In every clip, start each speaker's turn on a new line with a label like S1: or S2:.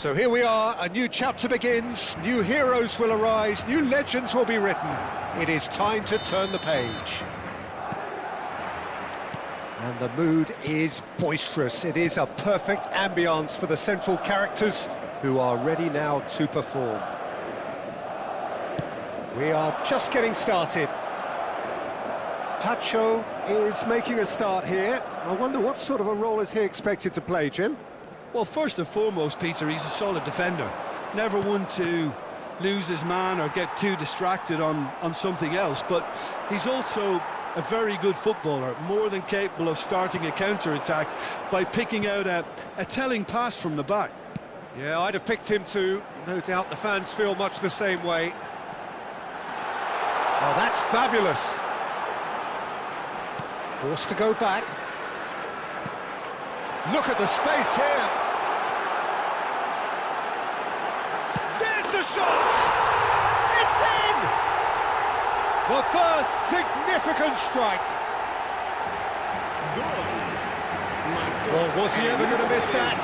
S1: So here we are, a new chapter begins, new heroes will arise, new legends will be written. It is time to turn the page. And the mood is boisterous. It is a perfect ambience for the central characters who are ready now to perform. We are just getting started. Tacho is making a start here. I wonder what sort of a role is he expected to play, Jim?
S2: Well, first and foremost, Peter, he's a solid defender. Never one to lose his man or get too distracted on something else, but he's also a very good footballer, more than capable of starting a counter-attack by picking out a telling pass from the back.
S1: Yeah, I'd have picked him too. No doubt the fans feel much the same way. Oh, that's fabulous. Forced to go back. Look at the space here. There's the shot! It's in! The first significant strike. Well, was he ever going to miss that?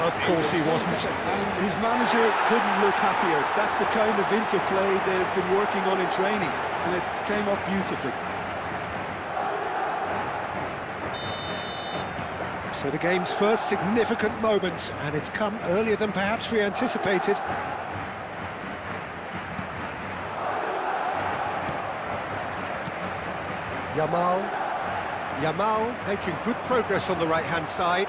S1: Of course he wasn't.
S2: And his manager couldn't look happier. That's the kind of interplay they've been working on in training, and it came up beautifully.
S1: So the game's first significant moment, and it's come earlier than perhaps we anticipated. Yamal making good progress on the right-hand side.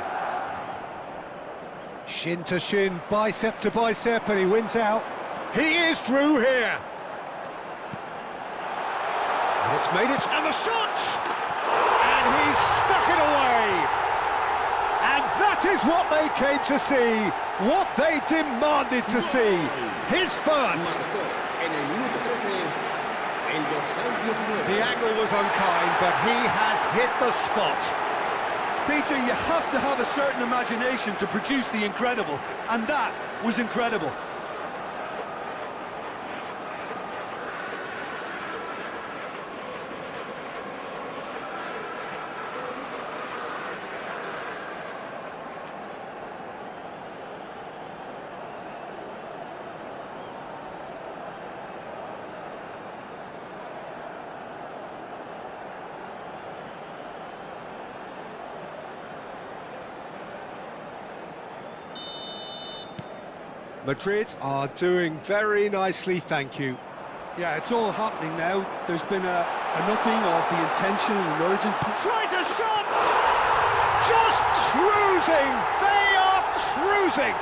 S1: Shin to shin, bicep to bicep, and he wins out. He is through here. And it's made it, and the shot! And he's stuck it away. And that is what they came to see, what they demanded to see. His first. The angle was unkind, but he has hit the spot.
S2: Peter, you have to have a certain imagination to produce the incredible, and that was incredible.
S1: Madrid are doing very nicely, thank you.
S2: Yeah, it's all happening now. There's been an upping of the intention and urgency.
S1: Tries a shot! Just cruising! They are cruising!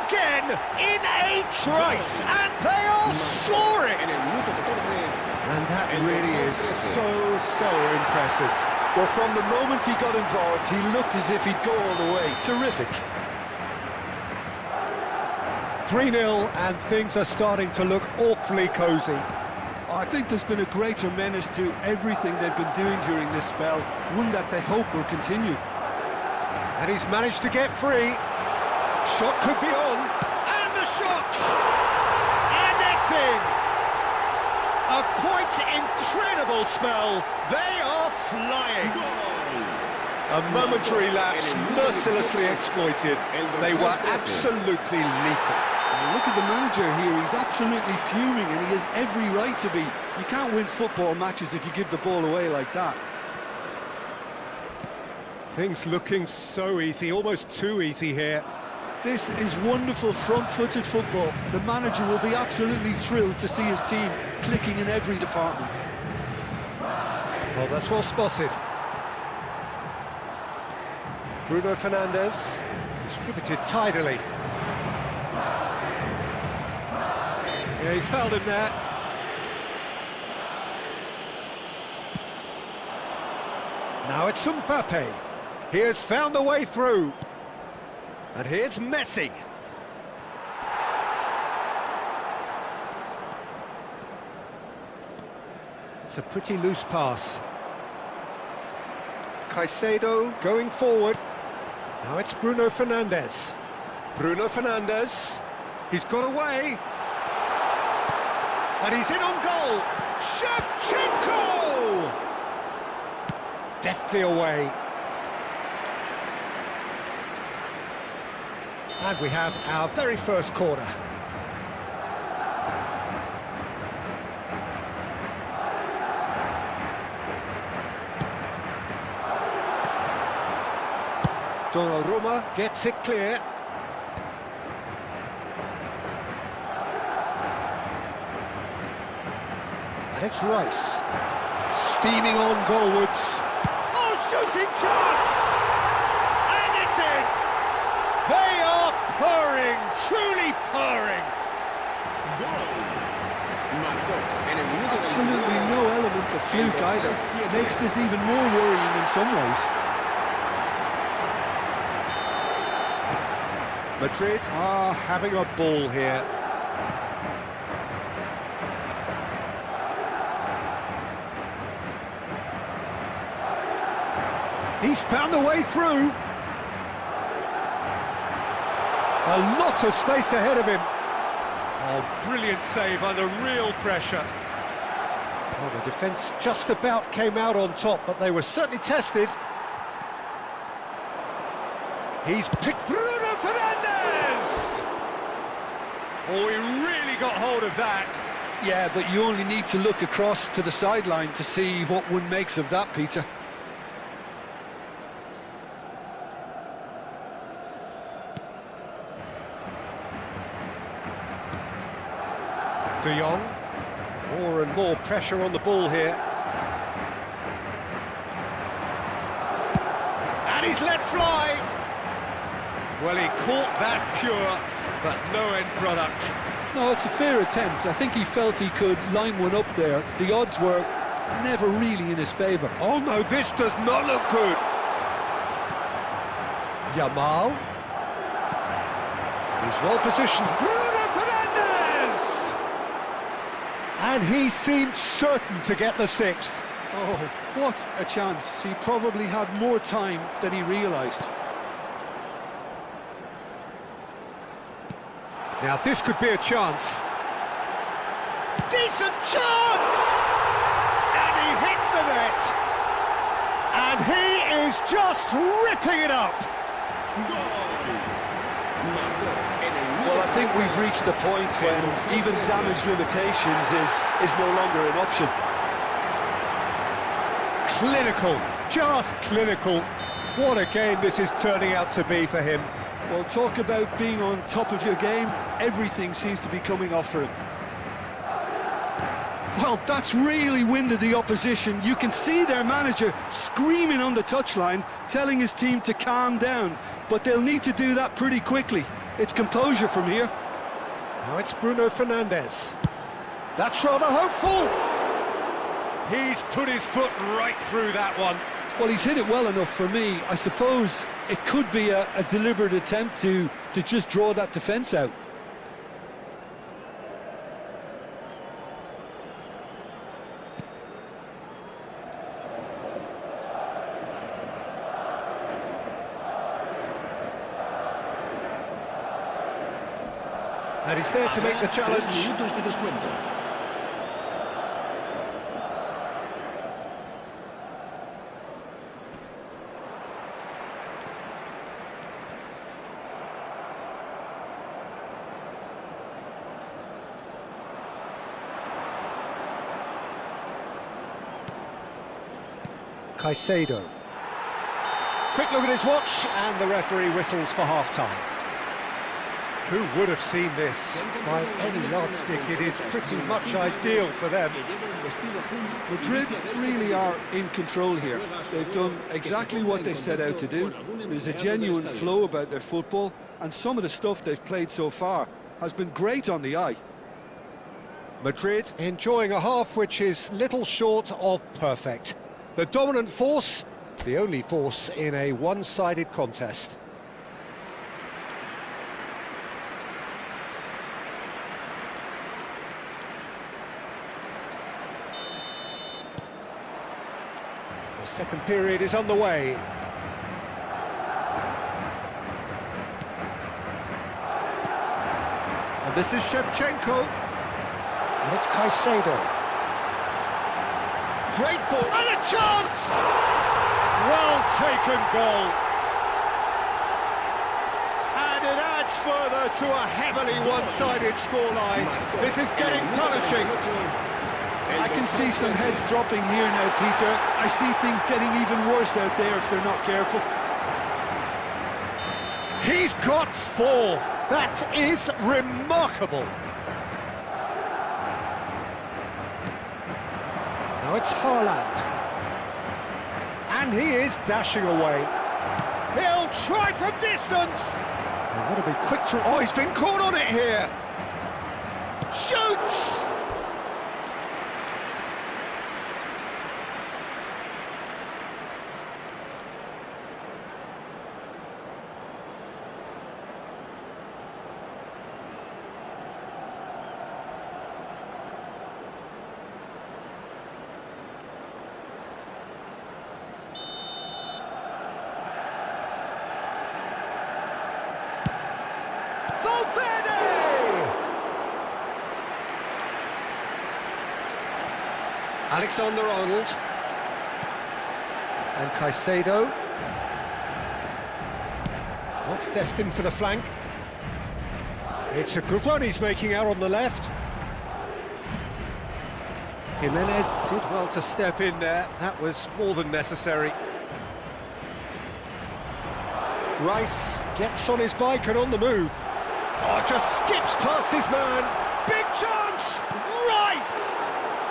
S1: Again, in a trice, and they are soaring! And that really is so impressive.
S2: Well, from the moment he got involved, he looked as if he'd go all the way. Terrific.
S1: 3-0, and things are starting to look awfully cosy.
S2: I think there's been a greater menace to everything they've been doing during this spell, one that they hope will continue.
S1: And he's managed to get free. Shot could be on, and the shot! And it's in! A quite incredible spell. They are flying. A momentary lapse, mercilessly exploited. They were absolutely lethal.
S2: Look at the manager here, he's absolutely fuming, and he has every right to be. You can't win football matches if you give the ball away like that.
S1: Things looking so easy, almost too easy here.
S2: This is wonderful front-footed football. The manager will be absolutely thrilled to see his team clicking in every department.
S1: Well, that's well spotted. Bruno Fernandes, distributed tidily. Yeah, he's fouled him there. Now it's Mbappe. He has found the way through. And here's Messi. It's a pretty loose pass. Caicedo going forward. Now it's Bruno Fernandes. Bruno Fernandes. He's got away. And he's in on goal. Shevchenko! Deftly away. And we have our very first corner. Donnarumma gets it clear. And it's Rice. Steaming on goalwards. Oh, shooting chance! And it's in! They are purring, truly purring.
S2: Absolutely no element of fluke either. Makes this even more worrying in some ways.
S1: Madrid are having a ball here. He's found a way through. A lot of space ahead of him. Oh, brilliant save under real pressure. Well, the defence just about came out on top, but they were certainly tested. He's picked Bruno Fernandes! Oh, he really got hold of that.
S2: Yeah, but you only need to look across to the sideline to see what one makes of that, Peter.
S1: De Jong, more and more pressure on the ball here. And he's let fly! Well, he caught that pure, but no end product.
S2: No, it's a fair attempt. I think he felt he could line one up there. The odds were never really in his favour.
S1: Oh no, this does not look good! Yamal. He's well positioned. Bruno Fernandes! And he seemed certain to get the sixth.
S2: Oh, what a chance. He probably had more time than he realised.
S1: Now this could be a chance. Decent chance! And he hits the net. And he is just ripping it up.
S2: Well, I think we've reached the point when even damage limitations is no longer an option.
S1: Clinical, just clinical. What a game this is turning out to be for him.
S2: Well, talk about being on top of your game. Everything seems to be coming off for him. Well, that's really winded the opposition. You can see their manager screaming on the touchline, telling his team to calm down. But they'll need to do that pretty quickly. It's composure from here.
S1: Now it's Bruno Fernandes. That's rather hopeful. He's put his foot right through that one.
S2: Well, he's hit it well enough for me. I suppose it could be a deliberate attempt to just draw that defence out.
S1: And he's there to make the challenge. Caicedo. Quick look at his watch, and the referee whistles for half-time. Who would have seen this? By any yardstick, it is pretty much ideal for them.
S2: Madrid really are in control here. They've done exactly what they set out to do. There's a genuine flow about their football, and some of the stuff they've played so far has been great on the eye.
S1: Madrid enjoying a half which is little short of perfect. The dominant force, the only force in a one-sided contest. The second period is underway. And this is Shevchenko. And it's Caicedo. Great ball, and a chance! Well taken goal. And it adds further to a heavily one-sided scoreline. This is getting punishing.
S2: I can see some heads dropping here now, Peter. I see things getting even worse out there if they're not careful.
S1: He's got 4. That is remarkable. Now it's Haaland. And he is dashing away. He'll try from distance. They want to be quick to... Oh, he's been caught on it here. Shoots! Alexander-Arnold and Caicedo. What's destined for the flank? It's a good run he's making out on the left. Jimenez did well to step in there. That was more than necessary. Rice gets on his bike and on the move. Oh, just skips past his man. Big chance! Rice!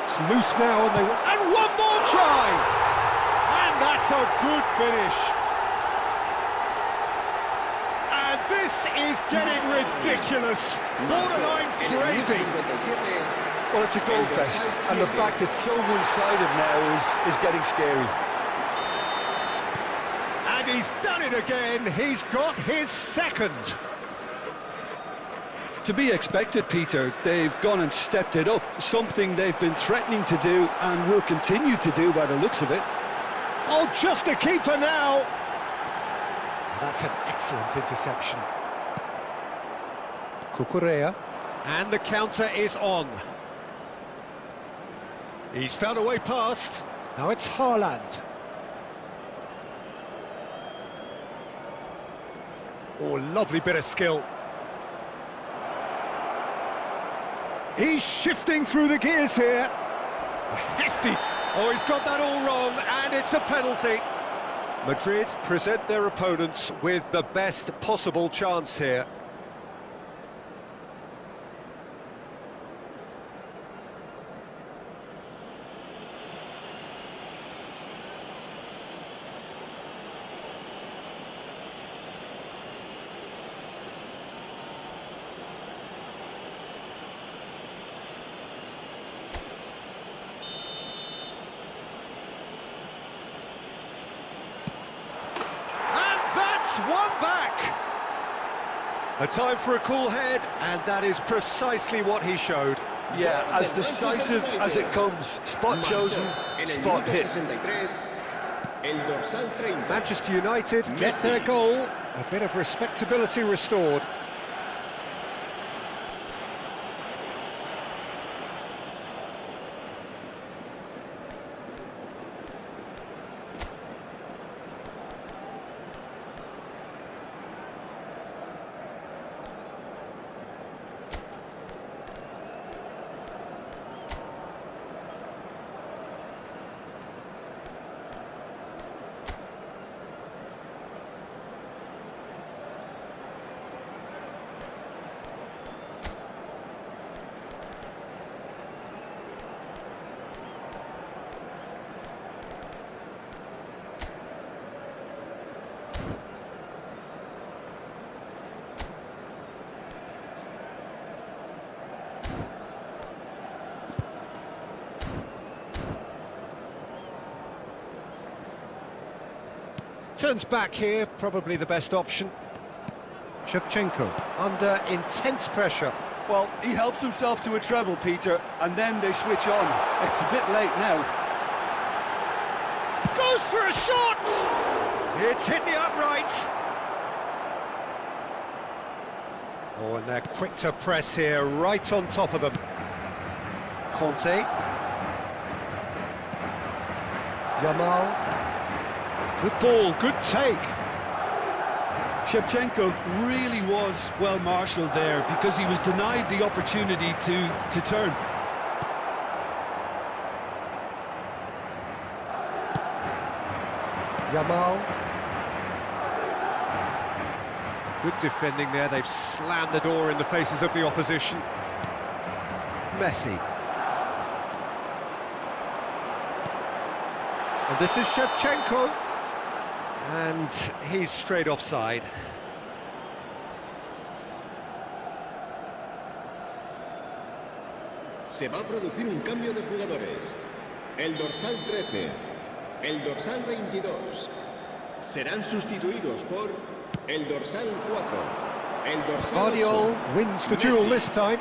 S1: It's loose now, and one more try! And that's a good finish. And this is getting ridiculous. Borderline crazy.
S2: Well, it's a goal fest, and the fact it's so one-sided now is getting scary.
S1: And he's done it again. He's got his second.
S2: To be expected, Peter. They've gone and stepped it up, something they've been threatening to do and will continue to do by the looks of it.
S1: Oh, just a keeper now! That's an excellent interception. Cucurella. And the counter is on. He's found a way past. Now it's Haaland. Oh, lovely bit of skill. He's shifting through the gears here. Hefty. Oh, he's got that all wrong, and it's a penalty. Madrid present their opponents with the best possible chance here. One back. A time for a cool head, and that is precisely what he showed.
S2: Yeah, as decisive as it comes. Spot chosen, spot hit.
S1: Manchester United get their goal. A bit of respectability restored. Turns back here, probably the best option. Shevchenko under intense pressure.
S2: Well, he helps himself to a treble, Peter, and then they switch on. It's a bit late now.
S1: Goes for a shot! It's hit the upright. Oh, and they're quick to press here, right on top of them. Conte. Yamal. Good ball, good take.
S2: Shevchenko really was well marshalled there because he was denied the opportunity to turn.
S1: Yamal. Good defending there, they've slammed the door in the faces of the opposition. Messi. And this is Shevchenko. And he's straight offside.
S3: Se va a producir un cambio de jugadores. El dorsal 13, el dorsal 22 serán sustituidos por el dorsal 4, el dorsal 8.
S1: Guardiola wins the duel this time.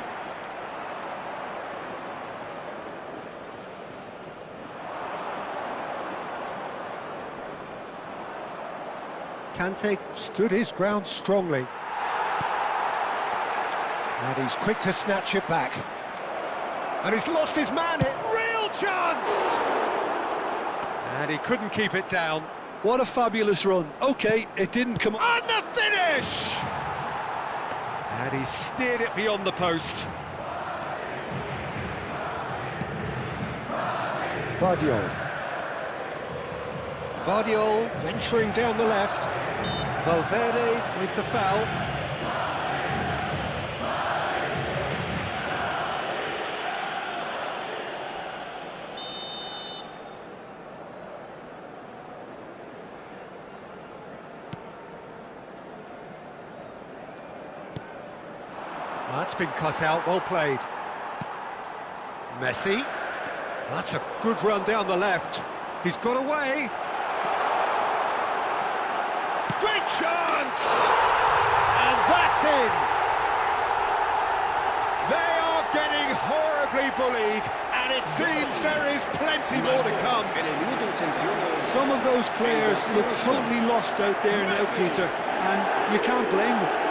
S1: Kante stood his ground strongly. And he's quick to snatch it back. And he's lost his man here. Real chance! And he couldn't keep it down.
S2: What a fabulous run. OK, it didn't come...
S1: And the finish! And he steered it beyond the post. Guardiola venturing down the left. Valverde with the foul. That's been cut out, well played. Messi. That's a good run down the left. He's got away. Great chance! And that's in. They are getting horribly bullied, and it seems there is plenty more to come.
S2: Some of those players look totally lost out there now, Peter, and you can't blame them.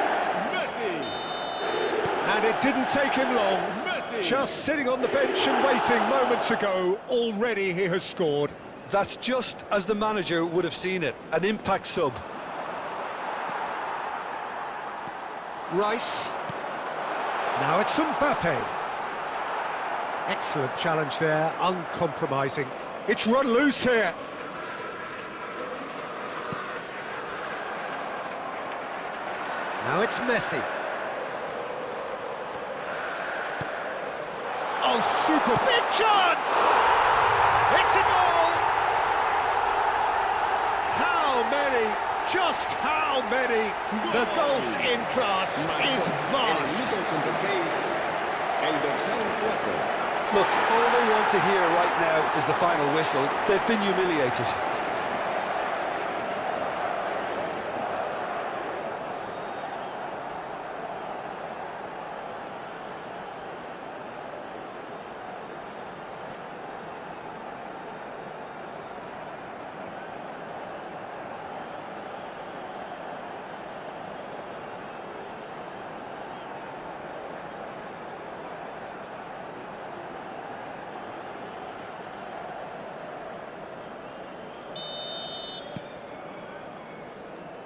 S1: And it didn't take him long. Just sitting on the bench and waiting moments ago, already he has scored.
S2: That's just as the manager would have seen it, an impact sub.
S1: Rice. Now it's Mbappe. Excellent challenge there, uncompromising. It's run loose here. Now it's Messi. Oh, super big chance! It's a goal! How many? Just how many? The gulf in class is vast.
S2: Look, all they want to hear right now is the final whistle. They've been humiliated.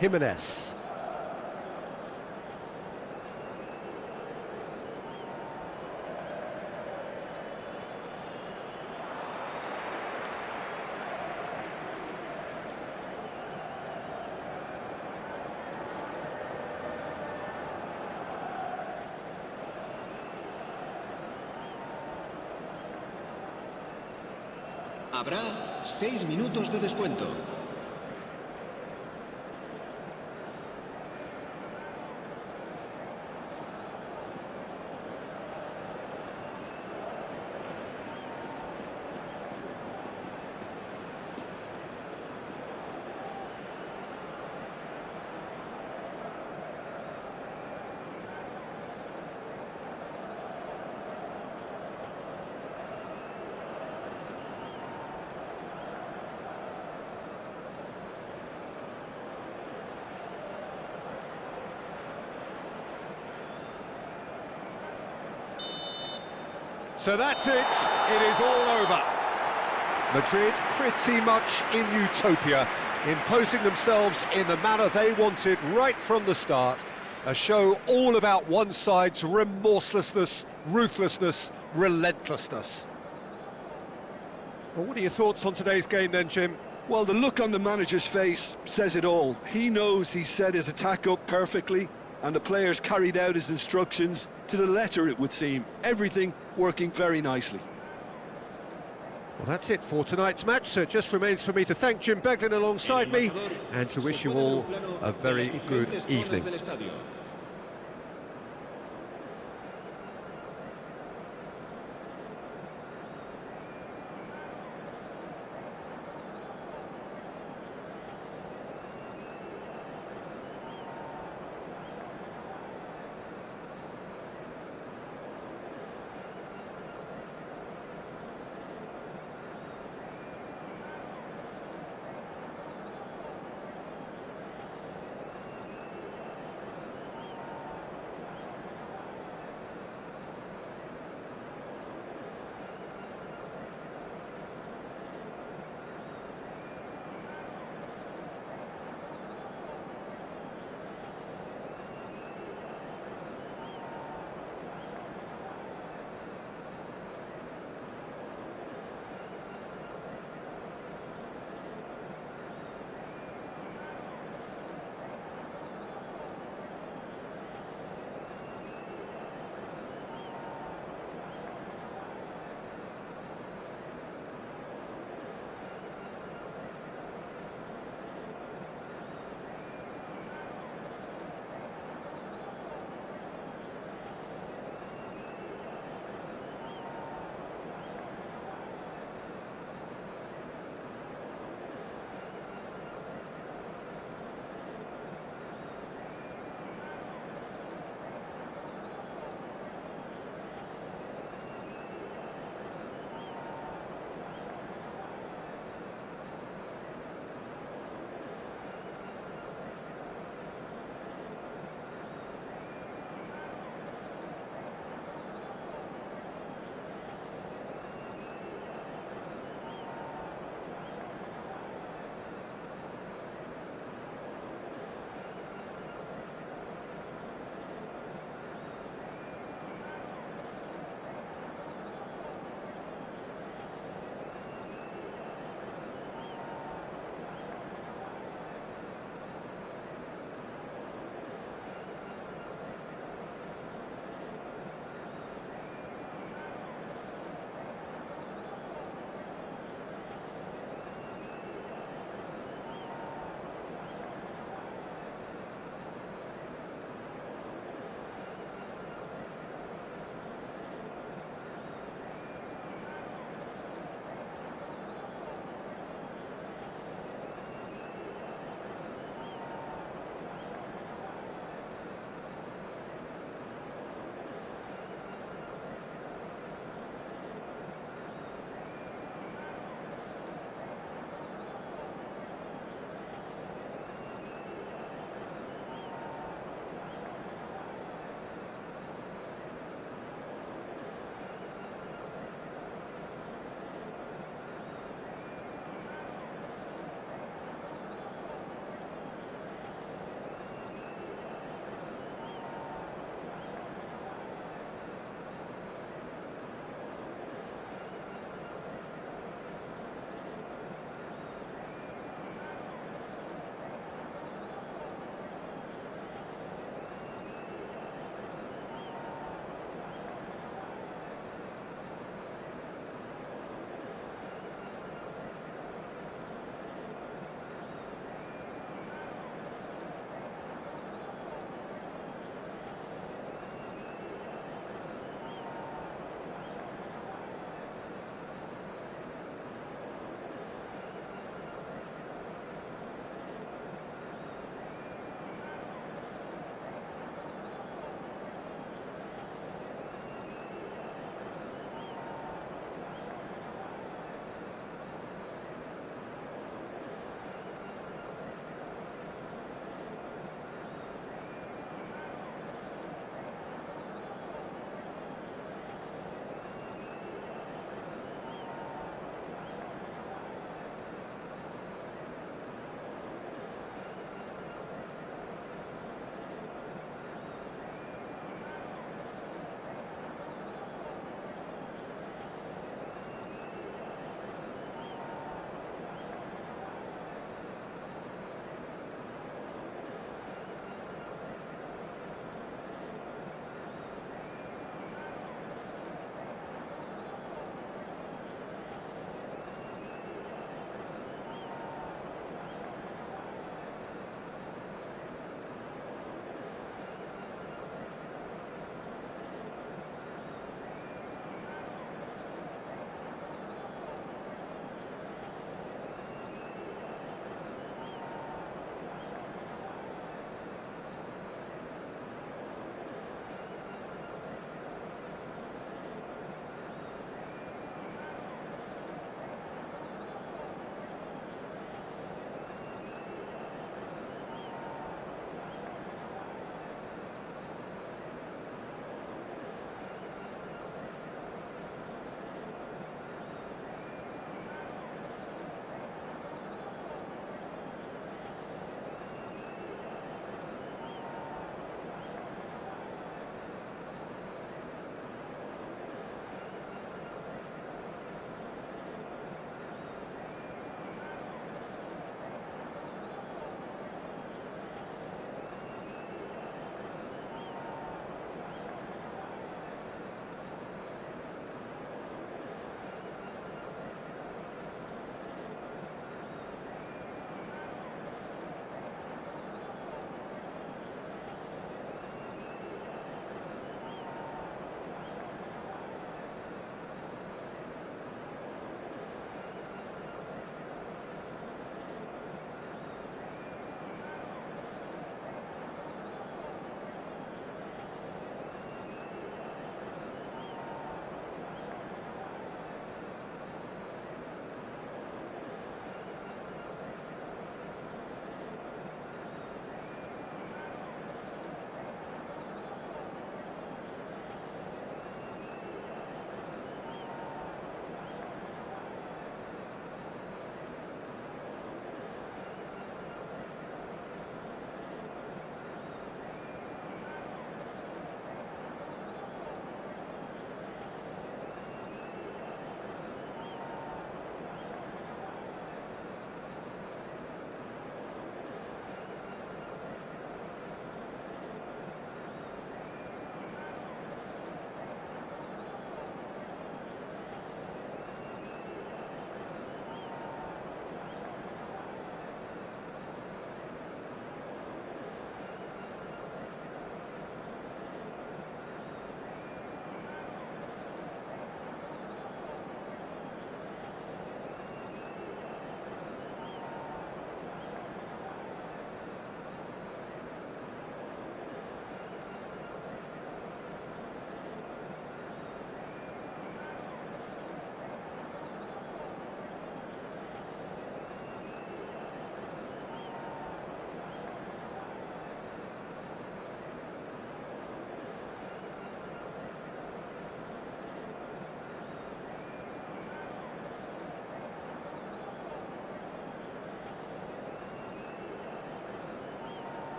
S1: Jimenez.
S3: Habrá 6 minutos de descuento.
S1: So that's it. It is all over. Madrid pretty much in utopia, imposing themselves in the manner they wanted right from the start. A show all about one side's remorselessness, ruthlessness, relentlessness. Well, what are your thoughts on today's game then, Jim?
S2: Well, the look on the manager's face says it all. He knows he set his attack up perfectly, and the players carried out his instructions to the letter, it would seem. Everything working very nicely.
S1: Well, that's it for tonight's match, so it just remains for me to thank Jim Beglin alongside me and to wish you all a very good evening.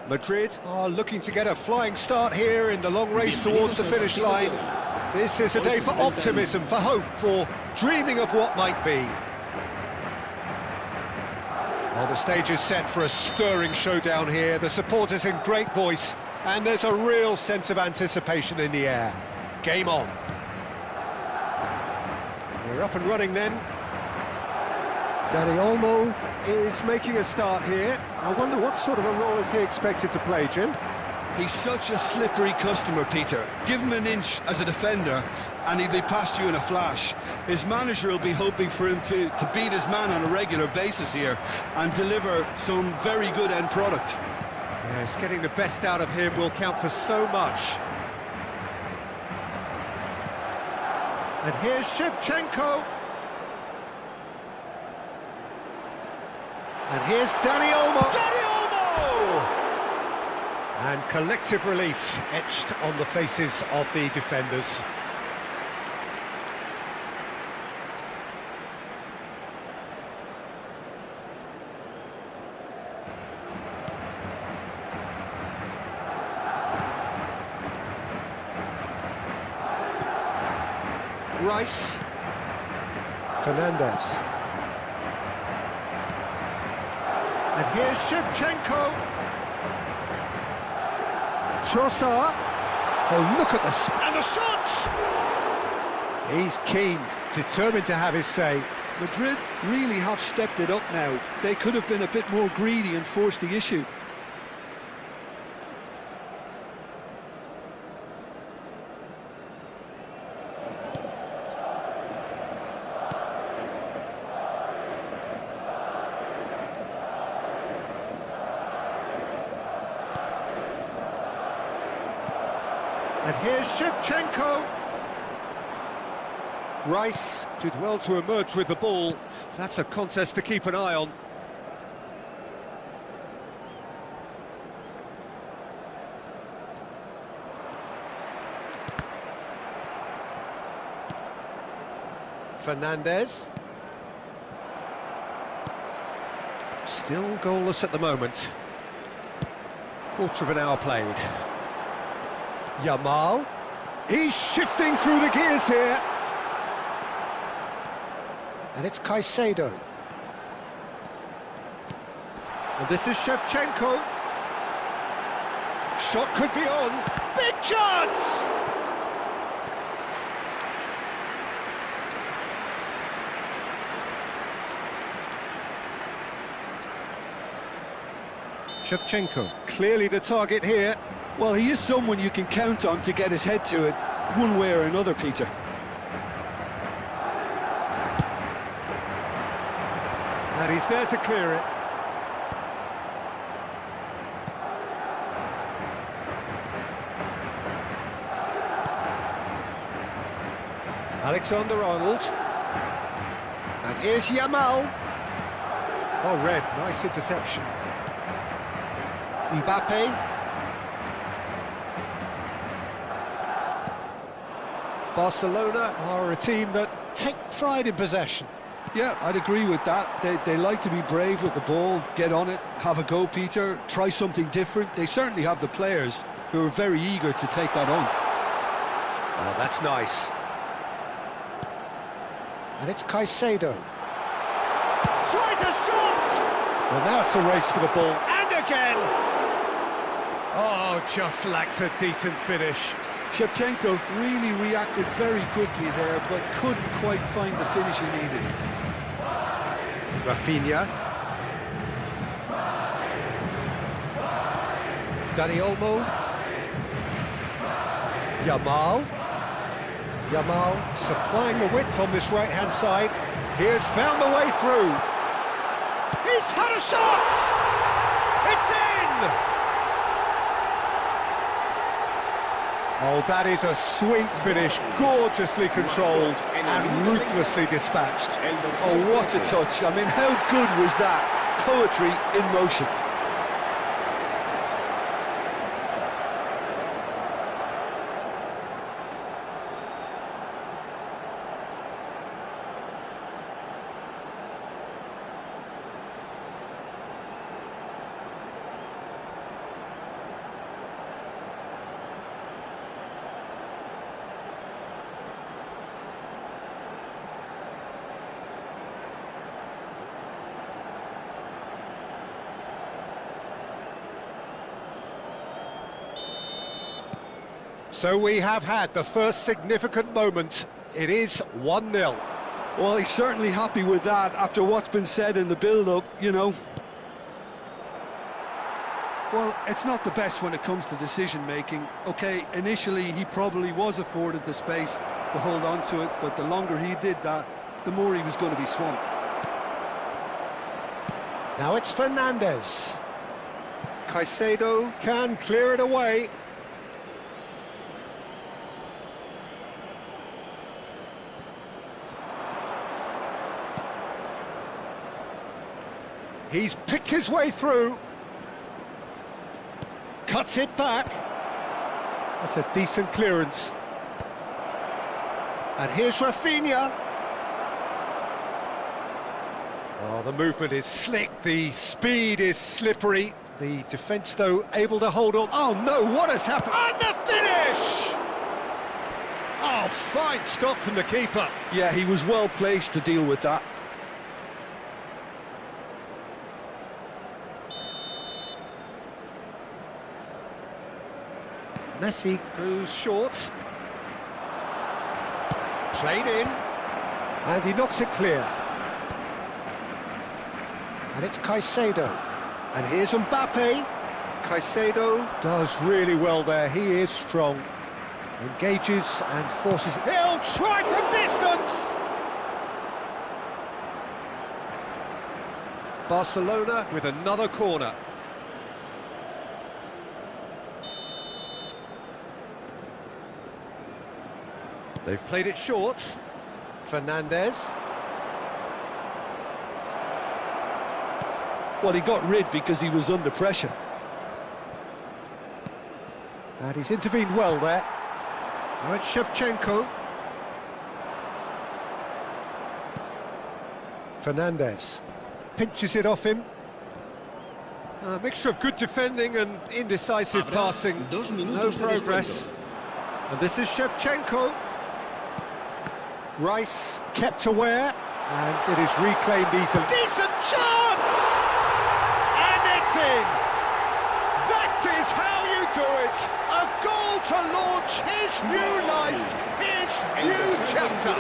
S1: Madrid are looking to get a flying start here in the long race towards the finish line. This is a day for optimism, for hope, for dreaming of what might be. Well, the stage is set for a stirring showdown here. The supporters in great voice, and there's a real sense of anticipation in the air. Game on. We're up and running then. Dani Olmo is making a start here. I wonder what sort of a role is he expected to play, Jim?
S2: He's such a slippery customer, Peter. Give him an inch as a defender and he'll be past you in a flash. His manager will be hoping for him to beat his man on a regular basis here and deliver some very good end product.
S1: Yes, getting the best out of him will count for so much. And here's Shevchenko. And here's Dani Olmo. Dani Olmo! And collective relief etched on the faces of the defenders. Rice. Fernandez. And here's Shevchenko. Trossard. Oh, look at and the shots! He's keen, determined to have his say.
S2: Madrid really have stepped it up now. They could have been a bit more greedy and forced the issue.
S1: And here's Shevchenko. Rice did well to emerge with the ball. That's a contest to keep an eye on. Fernandez. Still goalless at the moment. Quarter of an hour played. Yamal. He's shifting through the gears here. And it's Caicedo. And this is Shevchenko. Shot could be on. Big chance! Shevchenko, clearly the target here.
S2: Well, he is someone you can count on to get his head to it, one way or another, Peter.
S1: And he's there to clear it. Alexander-Arnold. And here's Yamal. Oh, red, nice interception. Mbappe. Barcelona are a team that take pride in possession.
S2: Yeah, I'd agree with that. They like to be brave with the ball, get on it, have a go, Peter, try something different. They certainly have the players who are very eager to take that on.
S1: Oh, that's nice. And it's Caicedo. Tries a shot! Well, now it's a race for the ball. And again! Oh, just lacked a decent finish.
S2: Shevchenko really reacted very quickly there, but couldn't quite find the finish he needed.
S1: Rafinha. Dani Olmo. Yamal. Yamal supplying the width on this right-hand side. He has found the way through. He's had a shot! It's in! Oh, that is a sweet finish, gorgeously controlled and ruthlessly dispatched.
S2: Oh, what a touch. I mean, how good was that? Poetry in motion.
S1: So we have had the first significant moment. It is 1-0.
S2: Well, he's certainly happy with that after what's been said in the build-up, you know. Well, it's not the best when it comes to decision-making. OK, initially he probably was afforded the space to hold on to it, but the longer he did that, the more he was going to be swamped.
S1: Now it's Fernandez. Caicedo can clear it away. He's picked his way through. Cuts it back. That's a decent clearance. And here's Rafinha. Oh, the movement is slick, the speed is slippery. The defence, though, able to hold on. Oh, no, what has happened? And the finish! Oh, fine stop from the keeper.
S2: Yeah, he was well placed to deal with that.
S1: Messi goes short. Played in. And he knocks it clear. And it's Caicedo. And here's Mbappe. Caicedo does really well there. He is strong. Engages and forces it. He'll try from distance! Barcelona with another corner. They've played it short. Fernandez.
S2: Well, he got rid because he was under pressure.
S1: And he's intervened well there. Now it's Shevchenko. Fernandez pinches it off him. A mixture of good defending and indecisive passing. No progress. And this is Shevchenko. Rice kept aware, and it is reclaimed easily. Decent chance! And it's in! That is how you do it! A goal to launch his new life, his new chapter!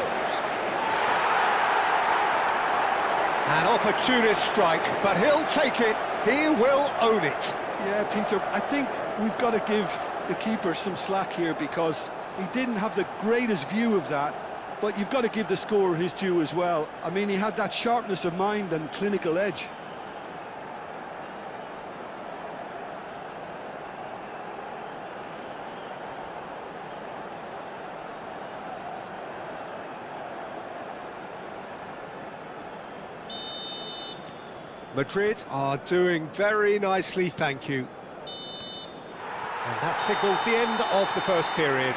S1: An opportunist strike, but he'll take it, he will own it.
S2: Yeah, Peter, I think we've got to give the keeper some slack here because he didn't have the greatest view of that. But you've got to give the scorer his due as well. I mean, he had that sharpness of mind and clinical edge.
S1: Madrid are doing very nicely, thank you. And that signals the end of the first period.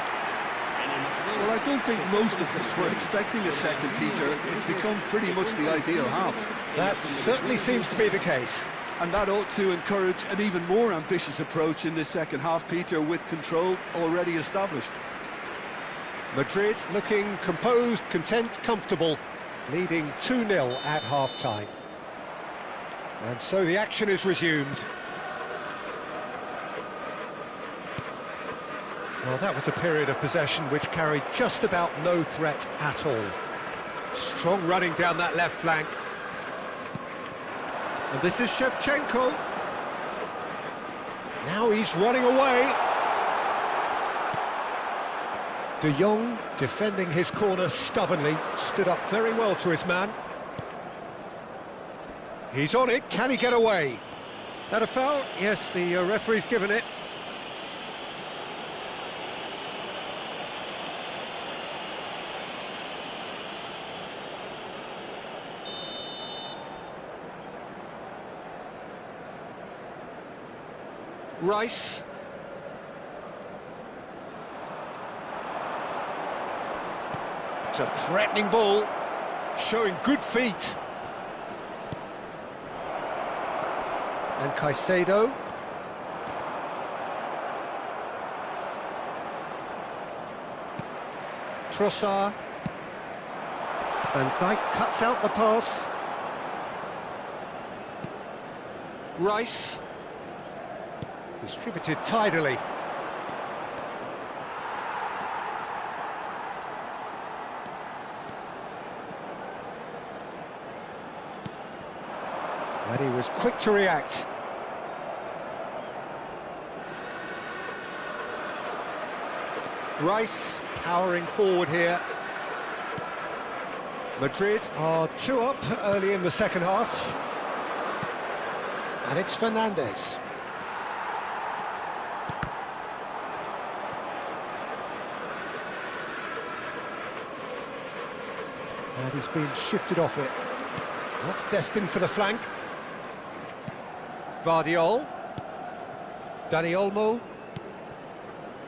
S2: Well, I don't think most of us were expecting a second, Peter. It's become pretty much the ideal half.
S1: That certainly seems to be the case.
S2: And that ought to encourage an even more ambitious approach in this second half, Peter, with control already established.
S1: Madrid looking composed, content, comfortable, leading 2-0 at half-time. And so the action is resumed. Well, that was a period of possession which carried just about no threat at all. Strong running down that left flank. And this is Shevchenko. Now he's running away. De Jong, defending his corner stubbornly, stood up very well to his man. He's on it, can he get away? That a foul? Yes, the referee's given it. Rice. It's a threatening ball, showing good feet. And Caicedo. Trossard. Van Dijk cuts out the pass. Rice. Distributed tidily. And he was quick to react. Rice powering forward here. Madrid are 2 up early in the second half. And it's Fernandes. And he's been shifted off it. That's destined for the flank. Vardiol. Dani Olmo.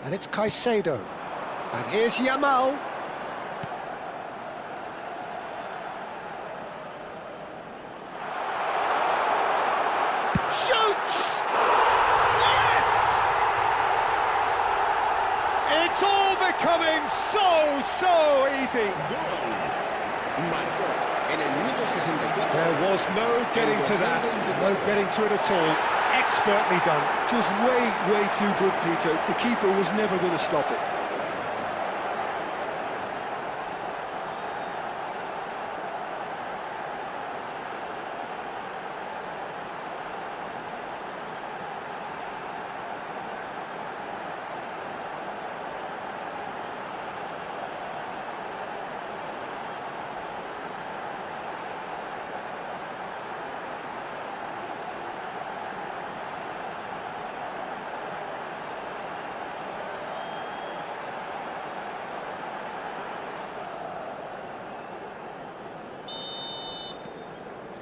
S1: And it's Caicedo. And here's Yamal. Shoots! Yes! It's all becoming so easy.
S3: Marcó en el minuto 64.
S1: There was no getting to that, no getting to it at all. Expertly done.
S2: Just way too good, Peter. The keeper was never going to stop it.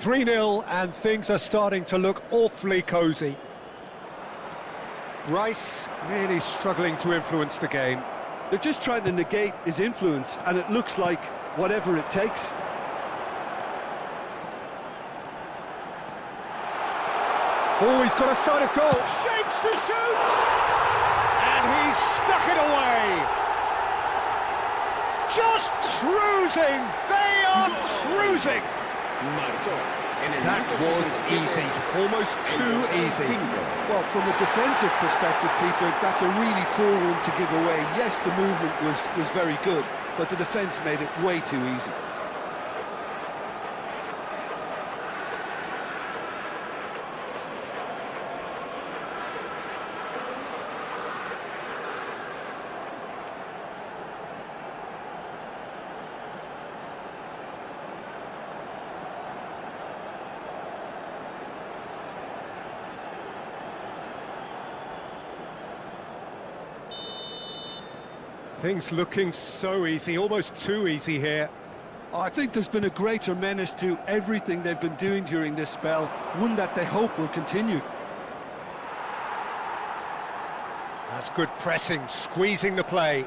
S1: Three-0, and things are starting to look awfully cosy. Rice really struggling to influence the game.
S2: They're just trying to negate his influence, and it looks like whatever it takes.
S1: Oh, he's got a sight of goal. Shapes to shoot! And he's stuck it away. Just cruising. They are cruising.
S3: Marcó en el
S1: That
S3: minuto
S1: was
S3: 67.
S1: easy. Almost too easy.
S2: Well, from a defensive perspective, Peter, that's a really poor one to give away. Yes, the movement was very good, but the defence made it way too easy.
S1: Things looking so easy, almost too easy here.
S2: I think there's been a greater menace to everything they've been doing during this spell, one that they hope will continue.
S1: That's good pressing, squeezing the play.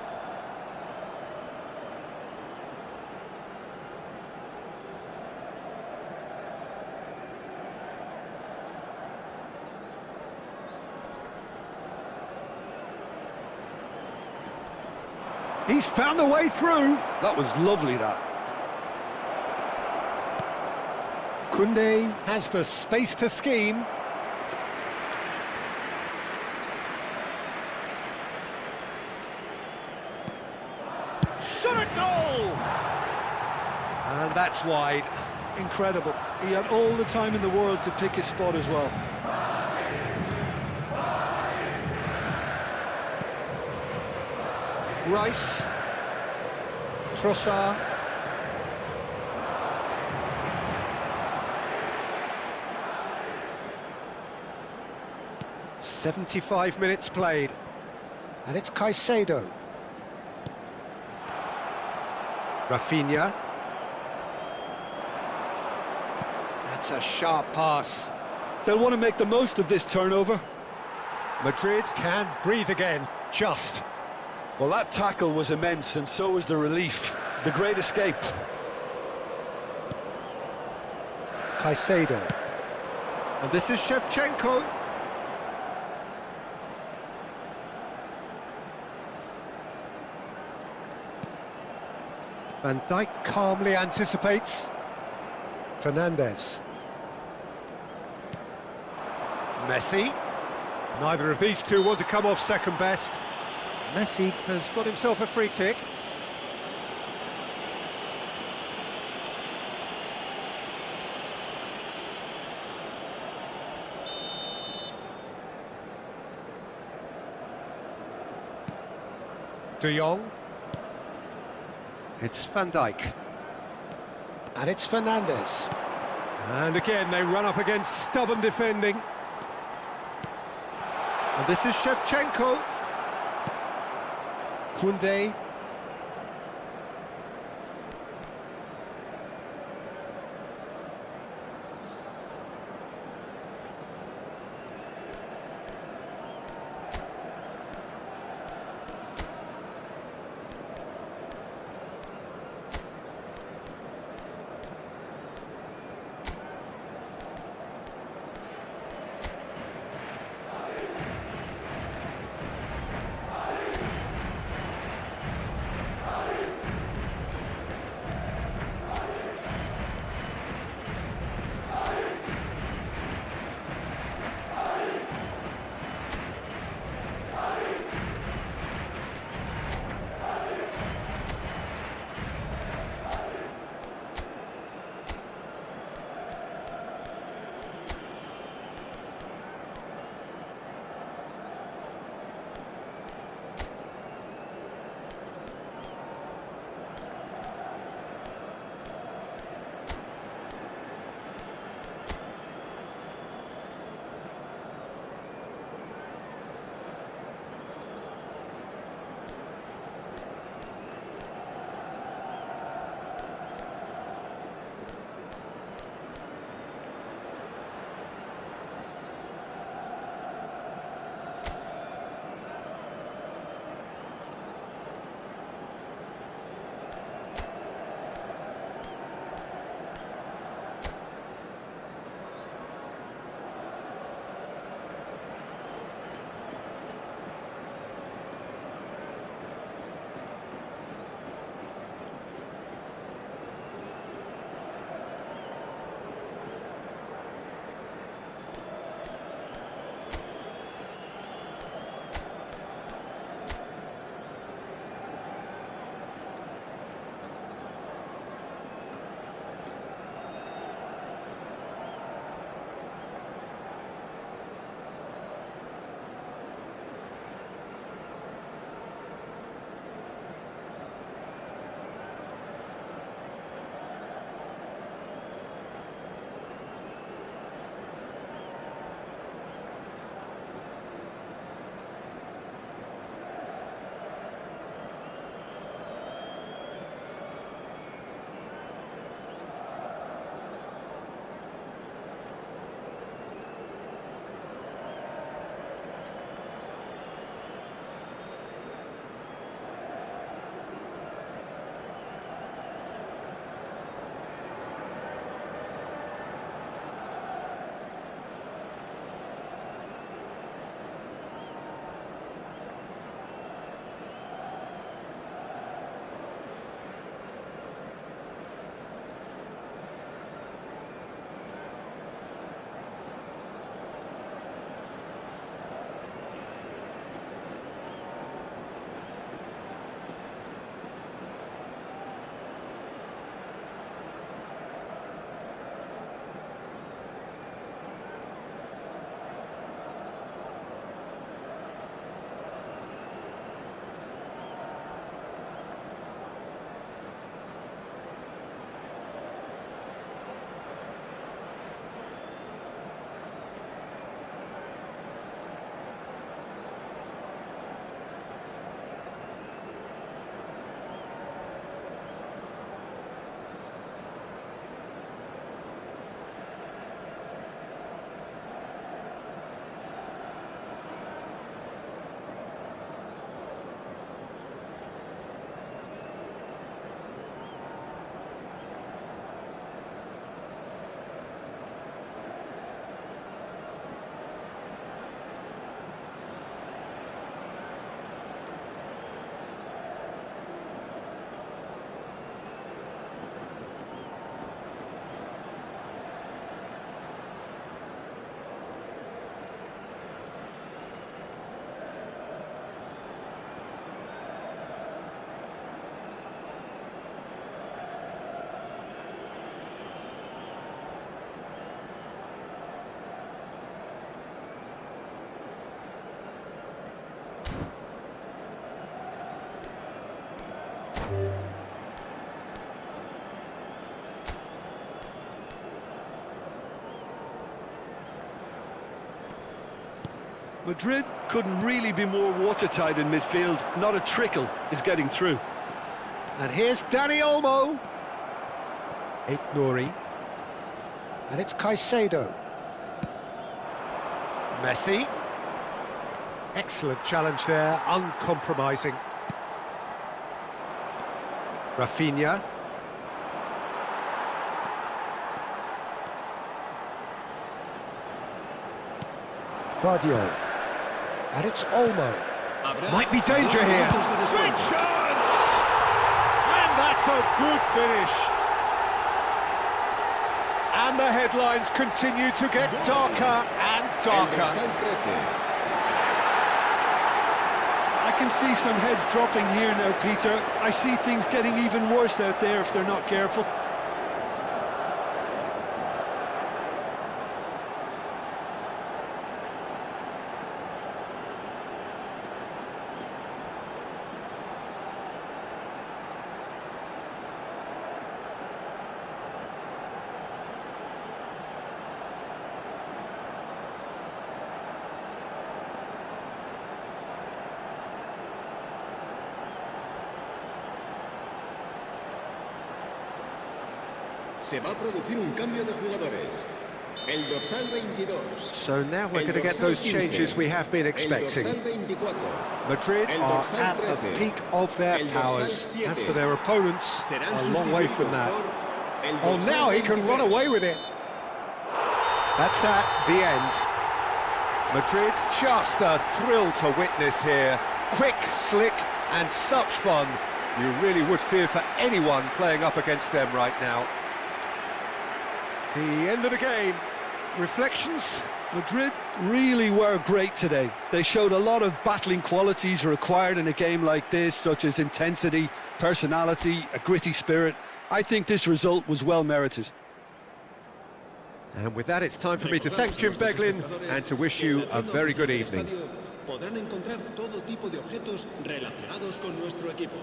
S1: He's found a way through.
S2: That was lovely, that.
S1: Koundé has the space to scheme. Shot at goal! And that's wide.
S2: Incredible. He had all the time in the world to pick his spot as well.
S1: Rice. Trossard. "75 minutes played, and it's Caicedo. Rafinha. That's a sharp pass.
S2: They'll want to make the most of this turnover.
S1: Madrid can breathe again, just.
S2: Well, that tackle was immense, and so was the relief. The great escape.
S1: Caicedo. And this is Shevchenko. Van Dijk calmly anticipates. Fernandes. Messi. Neither of these two want to come off second best. Messi has got himself a free kick. De Jong. It's Van Dijk. And it's Fernandes. And again, they run up against stubborn defending. And this is Shevchenko. Koundé.
S2: Madrid couldn't really be more watertight in midfield. Not a trickle is getting through.
S1: And here's Dani Olmo. Nuri. And it's Caicedo. Messi. Excellent challenge there, uncompromising. Rafinha. Vardio. And it's Olmo. Might be danger here. Great chance! And that's a good finish. And the headlines continue to get darker and darker.
S2: I can see some heads dropping here now, Peter. I see things getting even worse out there if they're not careful.
S3: Se va a producir un cambio de jugadores. El dorsal 22.
S1: So now we're going to get those changes we have been expecting. Madrid are at the peak of their powers. As for their opponents, a long way from that. Oh, now he can run away with it. That's that, the end. Madrid, just a thrill to witness here. Quick, slick, and such fun. You really would fear for anyone playing up against them right now. The end of the game. Reflections?
S2: Madrid really were great today. They showed a lot of battling qualities required in a game like this, such as intensity, personality, a gritty spirit. I think this result was well merited.
S1: And with that, it's time for me to thank Jim Beglin and to wish you a very good evening.
S3: Podrán encontrar todo tipo de objetos relacionados con nuestro equipo.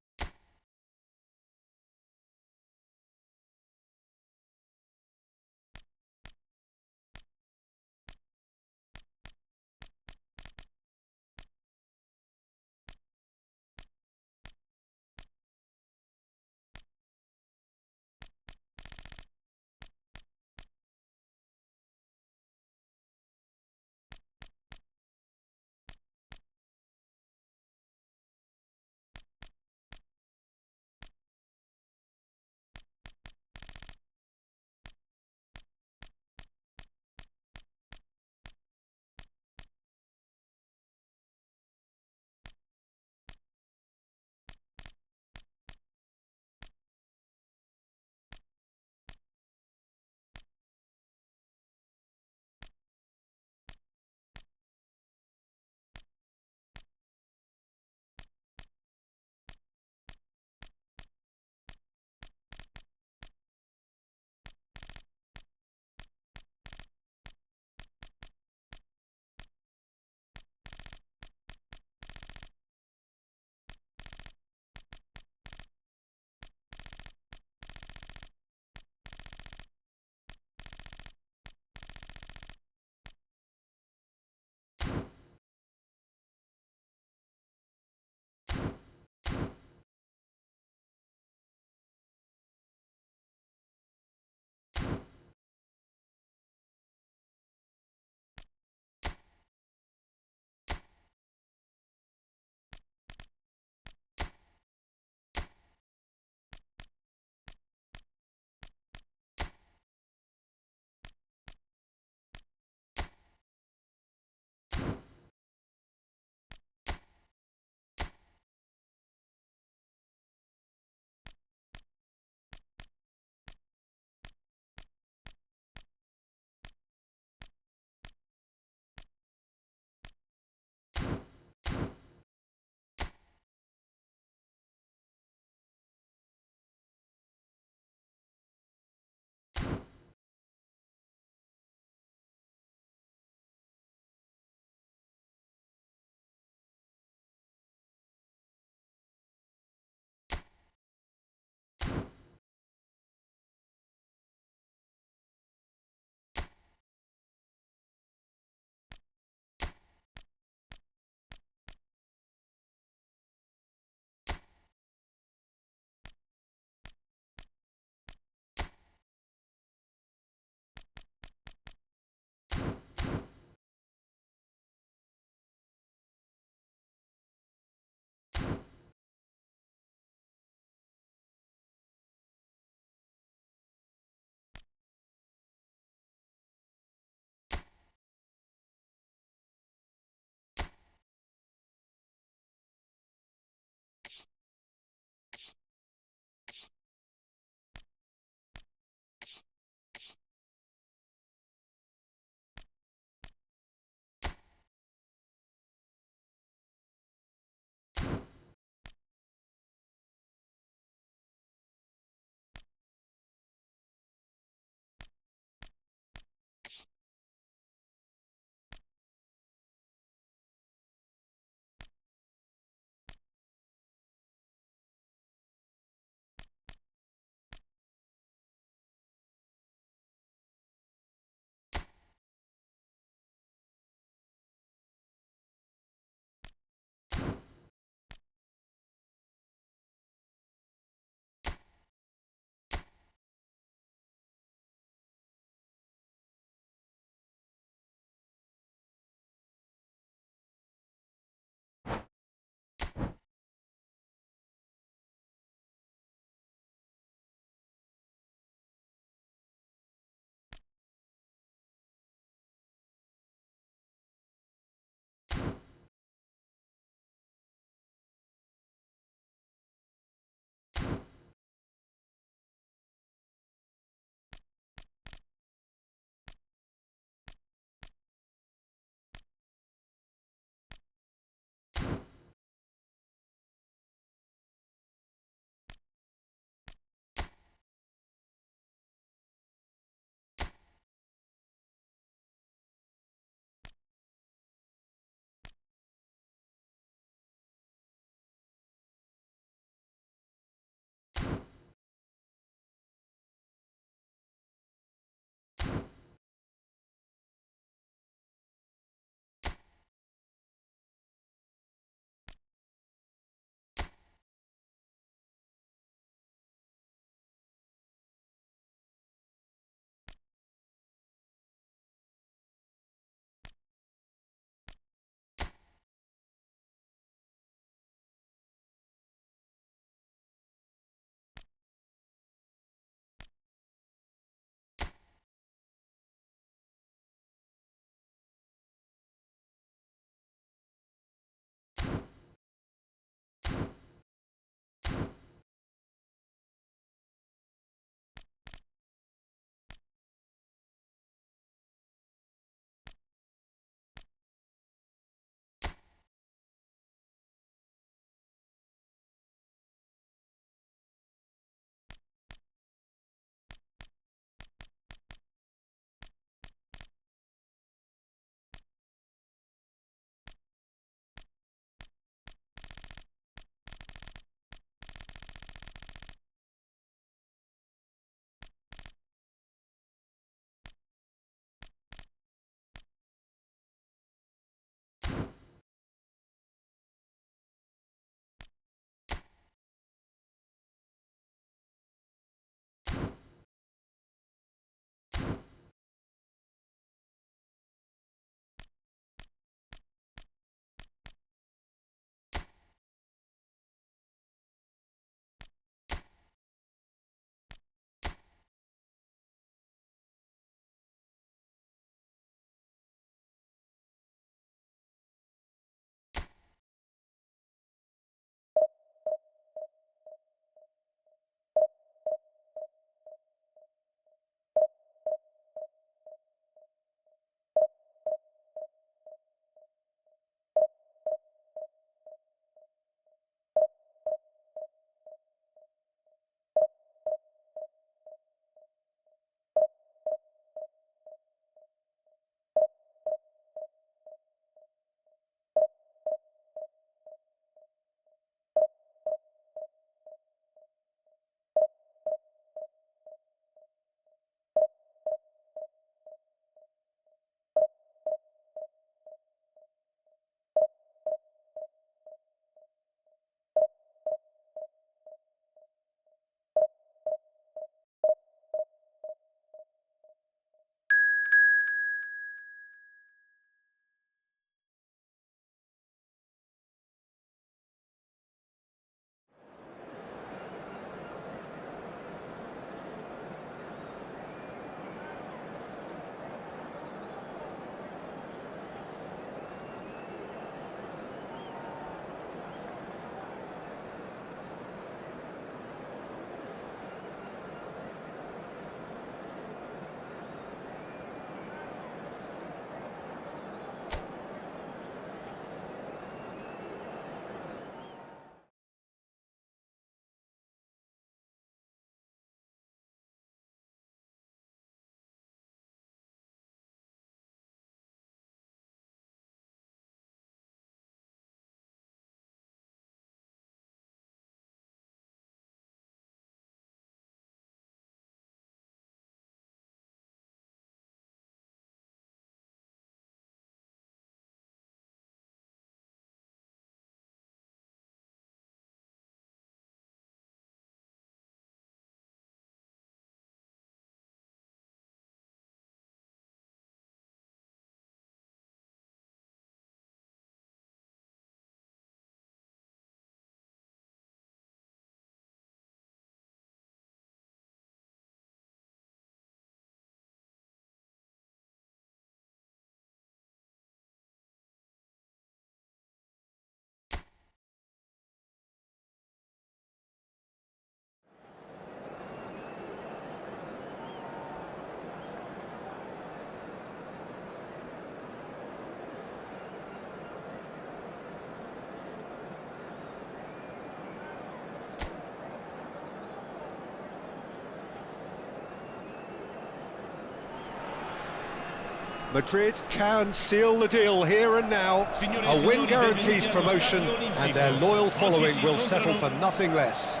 S1: Madrid can seal the deal here and now. A win guarantees promotion, and their loyal following will settle for nothing less.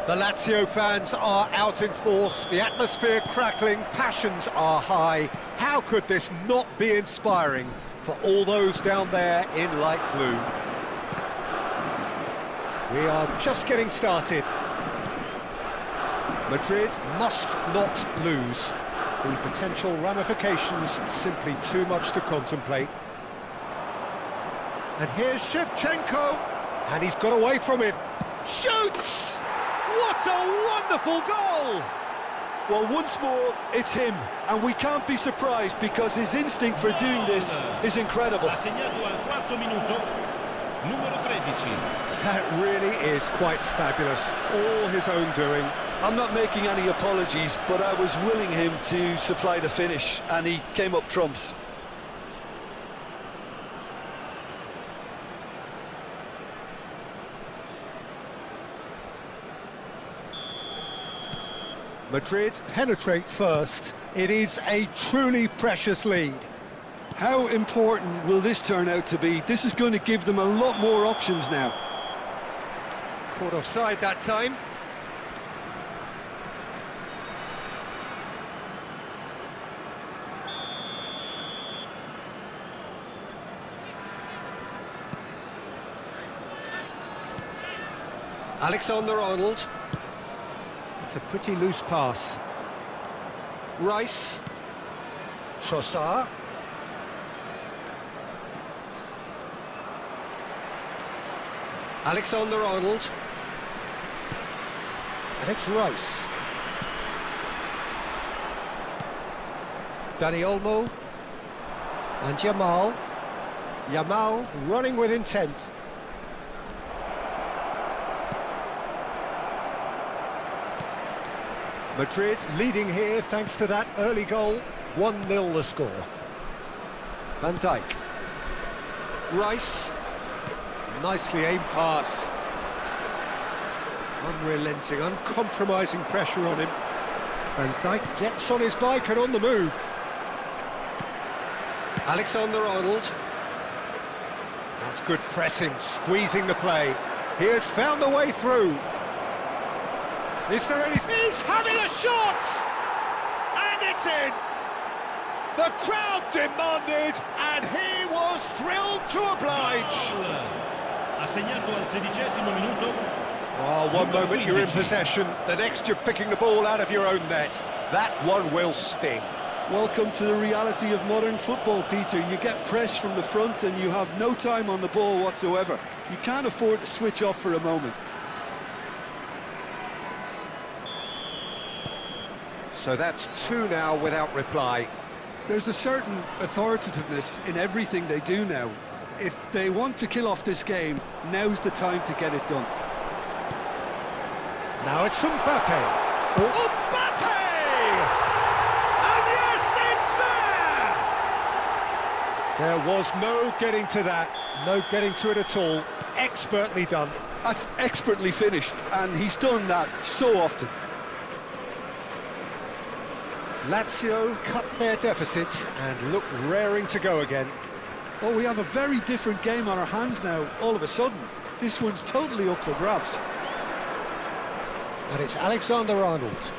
S1: The Lazio fans are out in force, the atmosphere crackling, passions are high. How could this not be inspiring for all those down there in light blue? We are just getting started. Madrid must not lose. The potential ramifications simply too much to contemplate. And here's Shevchenko, and he's got away from him. Shoots! What a wonderful goal!
S2: Well, once more, it's him, and we can't be surprised because his instinct for doing this is incredible.
S1: That really is quite fabulous, all his own doing.
S2: I'm not making any apologies, but I was willing him to supply the finish, and he came up trumps.
S1: Madrid penetrate first. It is a truly precious lead.
S2: How important will this turn out to be? This is going to give them a lot more options now.
S1: Caught offside that time. Alexander-Arnold. It's a pretty loose pass. Rice. Trossard. Alexander-Arnold. And it's Rice. Dani Olmo. And Yamal. Yamal running with intent. Madrid leading here thanks to that early goal. 1-0 the score. Van Dijk. Rice. Nicely aimed pass. Unrelenting, uncompromising pressure on him. Van Dijk gets on his bike and on the move. Alexander-Arnold. That's good pressing, squeezing the play. He has found the way through. Is there any... He's having a shot! And it's in! The crowd demanded, and he was thrilled to oblige. Oh, one moment you're in possession, the next you're picking the ball out of your own net. That one will sting.
S2: Welcome to the reality of modern football, Peter. You get pressed from the front and you have no time on the ball whatsoever. You can't afford to switch off for a moment.
S1: So that's two now without reply.
S2: There's a certain authoritativeness in everything they do now. If they want to kill off this game, now's the time to get it done.
S1: Now it's Mbappe. Oh. Mbappe! And yes, it's there! There was no getting to that, no getting to it at all. Expertly done.
S2: That's expertly finished, and he's done that so often.
S1: Lazio cut their deficit and look raring to go again.
S2: Oh, we have a very different game on our hands now, all of a sudden. This one's totally up for grabs.
S1: And it's Alexander-Arnold.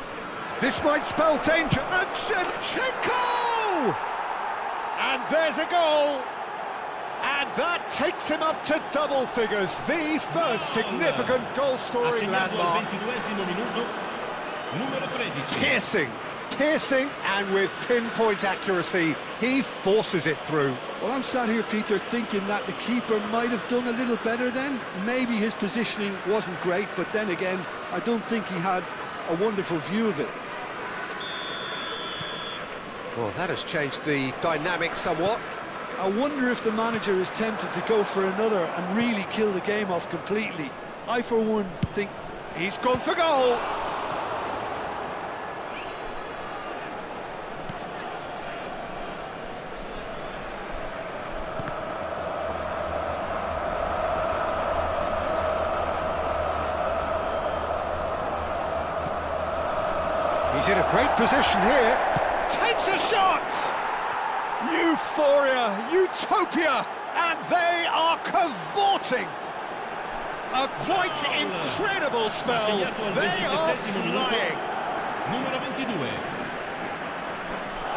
S1: This might spell danger. And Shevchenko! And there's a goal! And that takes him up to double figures. The first significant goal-scoring landmark. Piercing, and with pinpoint accuracy, he forces it through.
S2: Well, I'm sat here, Peter, thinking that the keeper might have done a little better then. Maybe his positioning wasn't great, but then again, I don't think he had a wonderful view of it.
S1: Well, that has changed the dynamic somewhat.
S2: I wonder if the manager is tempted to go for another and really kill the game off completely. I, for one, think...
S1: He's gone for goal! He's in a great position here. takes a shot! Euphoria, utopia, and they are cavorting! A quite incredible spell, they are flying!
S3: Numero 22.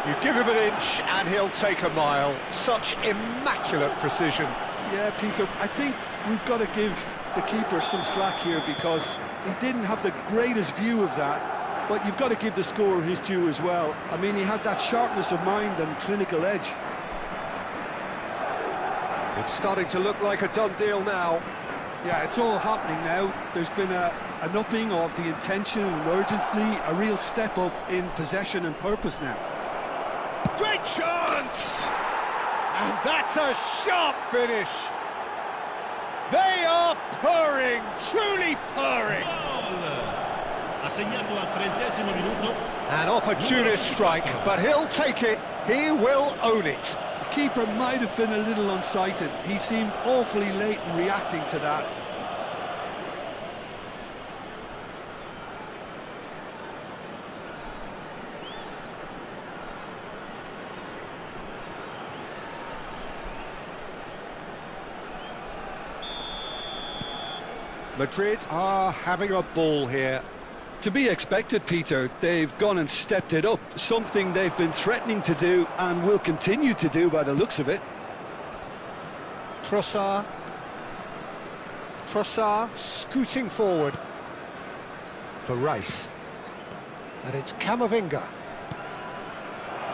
S1: You give him an inch and he'll take a mile. Such immaculate precision.
S2: Yeah, Peter, I think we've got to give the keeper some slack here because he didn't have the greatest view of that, but you've got to give the scorer his due as well. I mean, he had that sharpness of mind and clinical edge.
S1: It's starting to look like a done deal now.
S2: Yeah, it's all happening now. There's been an upping of the intention and urgency, a real step up in possession and purpose now.
S1: Great chance! And that's a sharp finish. They are purring, truly purring.
S3: Ha segnato al 30° minuto.
S1: An opportunist strike, but he'll take it. He will own it.
S2: The keeper might have been a little unsighted. He seemed awfully late in reacting to that.
S1: Madrid are having a ball here.
S2: To be expected, Peter. They've gone and stepped it up, something they've been threatening to do and will continue to do by the looks of it.
S1: Trossard scooting forward for Rice. And it's Camavinga.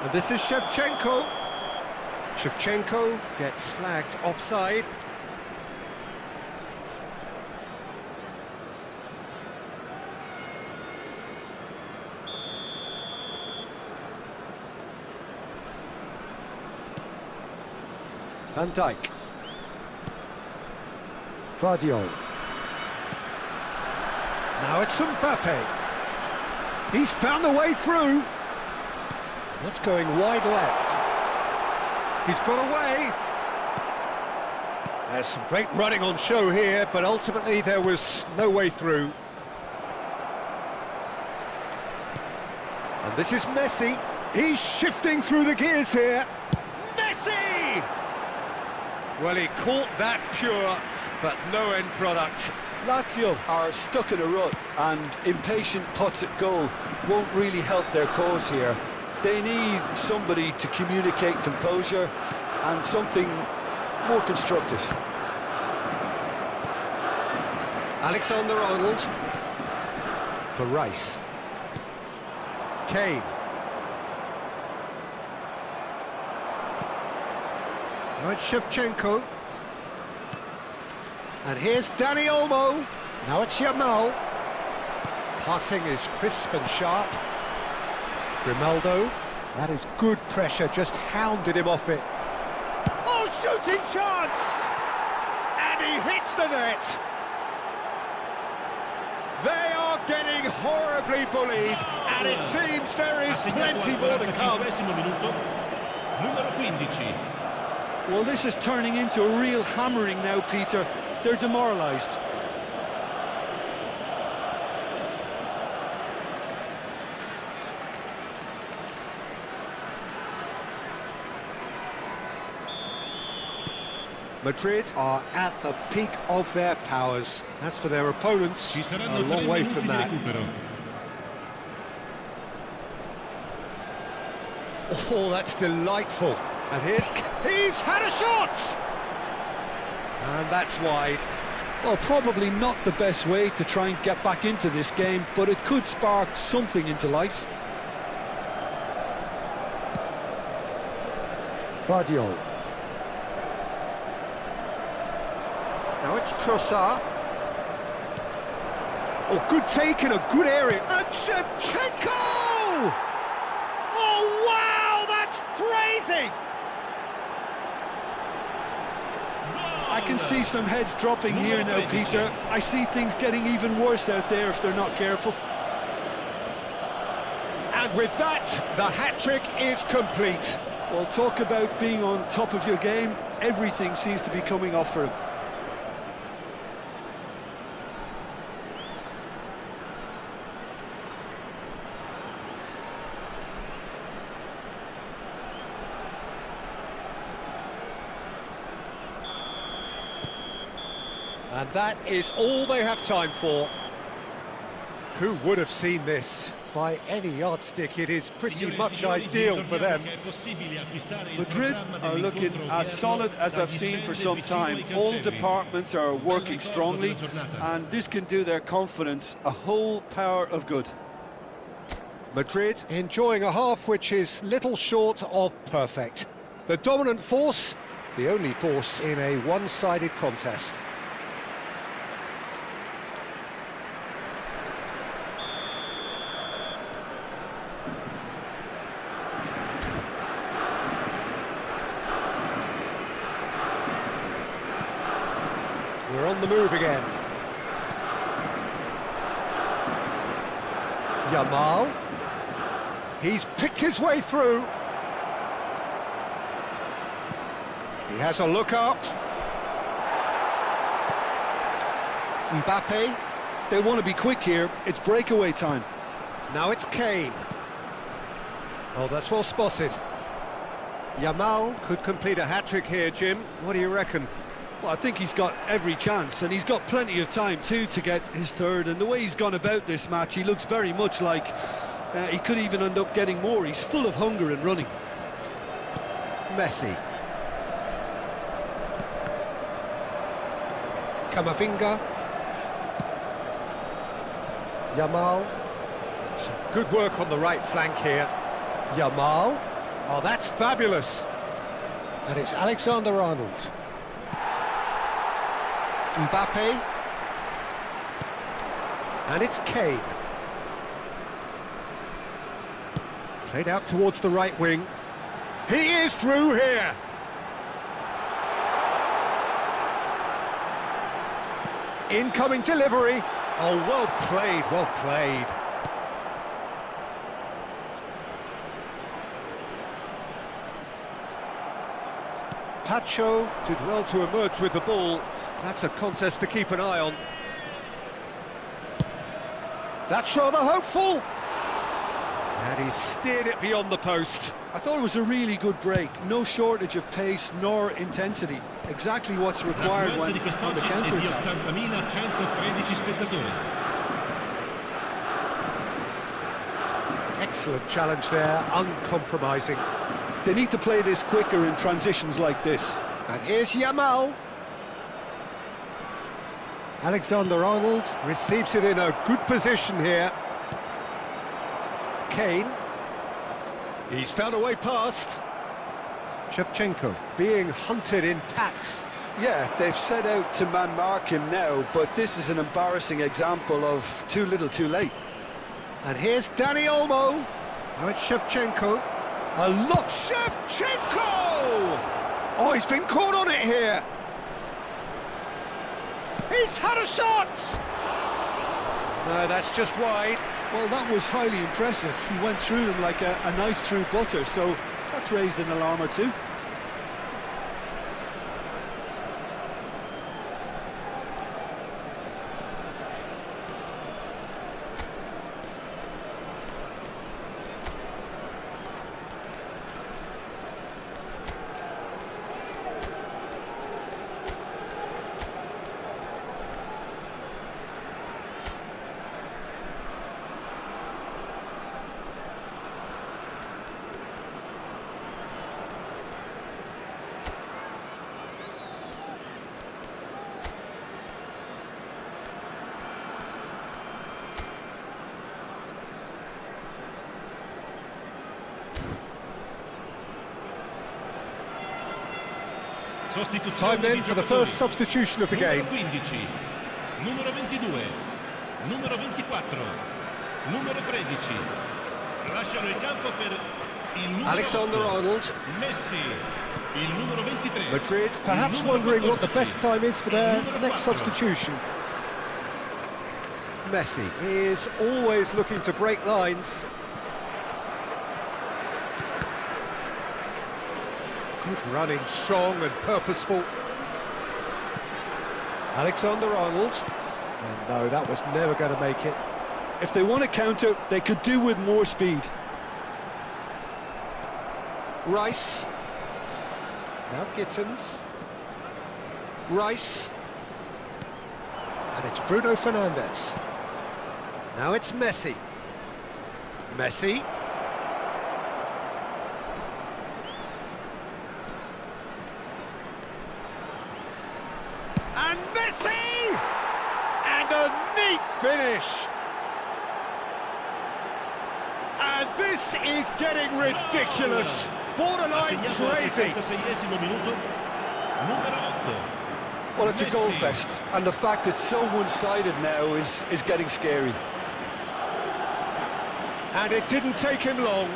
S1: And this is Shevchenko. Shevchenko gets flagged offside. Van Dijk. Vardiol. Now it's Mbappe. He's found the way through. That's going wide left. He's got away. There's some great running on show here, but ultimately there was no way through. And this is Messi. He's shifting through the gears here. Messi! Well, he caught that pure, but no end product.
S2: Lazio are stuck in a rut, and impatient putts at goal won't really help their cause here. They need somebody to communicate composure and something more constructive.
S1: Alexander-Arnold for Rice. Kane. Now it's Shevchenko. And here's Dani Olmo. Now it's Yamal. Passing is crisp and sharp. Grimaldo. That is good pressure, just hounded him off it. Oh, shooting chance! And he hits the net. They are getting horribly bullied, and it seems there is plenty more to come.
S3: Numero 15.
S2: Well, this is turning into a real hammering now, Peter. They're demoralised.
S1: Madrid are at the peak of their powers. As for their opponents, a long way from that. Oh, that's delightful. And he's had a shot! And that's wide.
S2: Well, probably not the best way to try and get back into this game, but it could spark something into life.
S1: Vardiol. Now it's Trossard. Oh, good take in a good area. And Shevchenko! Oh, wow, that's crazy!
S2: I can see some heads dropping here now, Peter. I see things getting even worse out there if they're not careful.
S1: And with that, the hat-trick is complete.
S2: Well, talk about being on top of your game. Everything seems to be coming off for him.
S1: And that is all they have time for. Who would have seen this? By any yardstick, it is pretty much ideal for them.
S2: Madrid are looking as solid as I've seen for some time. All departments are working strongly, and this can do their confidence a whole power of good.
S1: Madrid enjoying a half which is little short of perfect. The dominant force, the only force in a one-sided contest. We're on the move again. Yamal. He's picked his way through. He has a look up. Mbappe.
S2: They want to be quick here. It's breakaway time.
S1: Now it's Kane. Oh, that's well spotted. Yamal could complete a hat-trick here, Jim. What do you reckon?
S2: Well, I think he's got every chance, and he's got plenty of time too to get his third. And the way he's gone about this match, he looks very much like he could even end up getting more. He's full of hunger and running.
S1: Messi. Camavinga. Yamal. Some good work on the right flank here. Yamal. Oh, that's fabulous. And it's Alexander-Arnold. Mbappe. And it's Kane. Played out towards the right wing. He is through here. Incoming delivery. Oh, well played, well played. Tacho did well to emerge with the ball. That's a contest to keep an eye on. That's rather hopeful. And he steered it beyond the post.
S2: I thought it was a really good break. No shortage of pace nor intensity. Exactly what's required when on the counter-attack.
S1: Excellent challenge there, uncompromising.
S2: They need to play this quicker in transitions like this.
S1: And here's Yamal. Alexander-Arnold receives it in a good position here. Kane. He's found a way past. Shevchenko being hunted in packs.
S2: Yeah, they've set out to man-mark him now, but this is an embarrassing example of too little too late.
S1: And here's Dani Olmo. Now it's Shevchenko. A look, Shevchenko! Oh, he's been caught on it here. He's had a shot! No, that's just wide.
S2: Well, that was highly impressive. He went through them like a knife through butter, so that's raised an alarm or two.
S1: Time then for the first substitution of the game.
S4: Numero 22, numero 24, numero 13. Lasciano il campo per il numero
S1: Alexander-Arnold.
S4: Messi, il numero 23.
S1: Madrid perhaps wondering what the best time is for their next substitution. Messi is always looking to break lines. Good running, strong and purposeful. Alexander-Arnold. And no, that was never going to make it.
S2: If they want to counter, they could do with more speed.
S1: Rice. Now Gittins. Rice. And it's Bruno Fernandes. Now it's Messi. Messi. And Messi! And a neat finish. And this is getting ridiculous. Borderline crazy.
S2: Well, it's a goal fest, and the fact it's so one-sided now is getting scary.
S1: And it didn't take him long.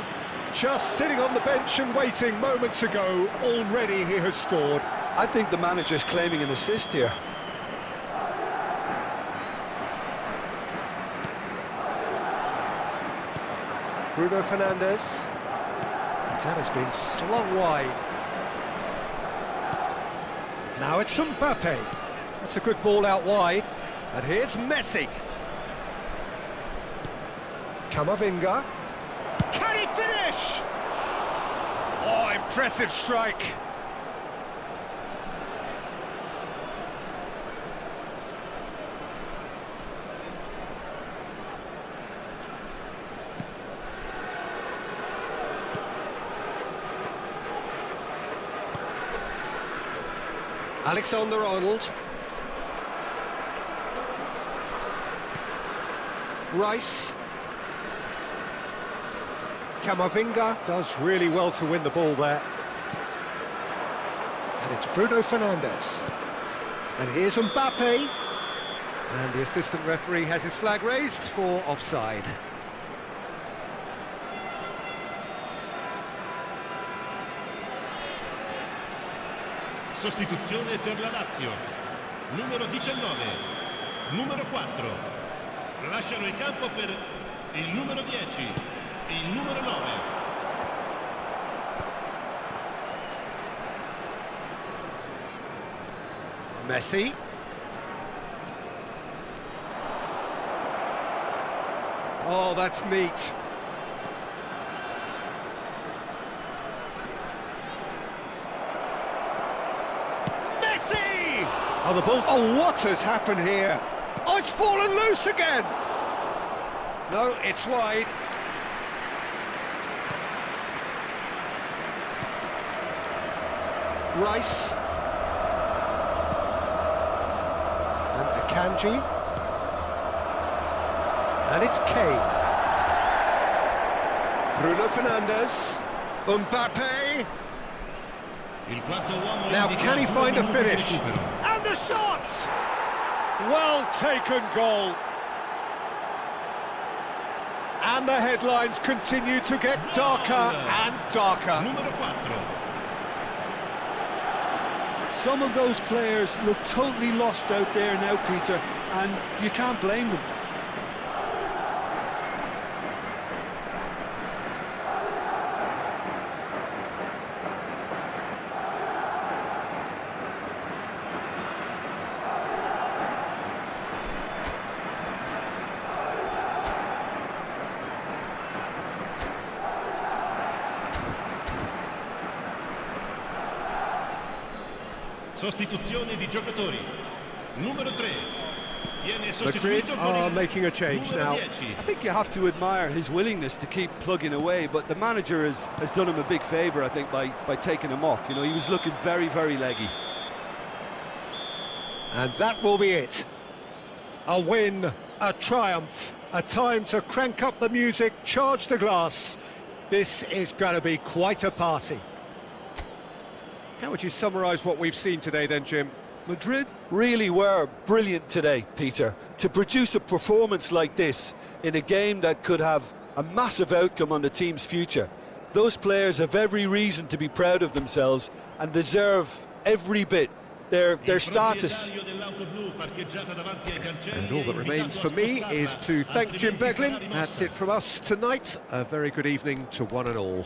S1: Just sitting on the bench and waiting moments ago, already he has scored.
S2: I think the manager's claiming an assist here.
S1: Bruno Fernandes. That has been slung wide. Now it's Mbappe. That's a good ball out wide. And here's Messi. Camavinga. Can he finish? Oh, impressive strike. Alexander-Arnold. Rice. Camavinga does really well to win the ball there. And it's Bruno Fernandes. And here's Mbappe. And the assistant referee has his flag raised for offside.
S4: Sostituzione per la Lazio. Numero 19, numero 4. Lasciano il campo per il numero 10, il numero 9.
S1: Messi. Oh, that's neat. Oh, the ball. Oh, what has happened here? Oh, it's fallen loose again. No, it's wide. Rice. And Akanji. And it's Kane. Bruno Fernandes. Mbappe. Now, can he find a finish? And the shot! Well taken goal. And the headlines continue to get darker and darker.
S2: Some of those players look totally lost out there now, Peter, and you can't blame them.
S4: Sostituzione di giocatori. Numero 3.
S1: Madrid are making a change now.
S2: I think you have to admire his willingness to keep plugging away, but the manager has done him a big favour, I think, by taking him off. You know, he was looking very, very leggy.
S1: And that will be it. A win, a triumph, a time to crank up the music, charge the glass. This is going to be quite a party. How would you summarise what we've seen today then, Jim?
S2: Madrid really were brilliant today, Peter. To produce a performance like this in a game that could have a massive outcome on the team's future. Those players have every reason to be proud of themselves and deserve every bit their status.
S1: And all that remains for me is to thank Jim Beglin. That's it from us tonight. A very good evening to one and all.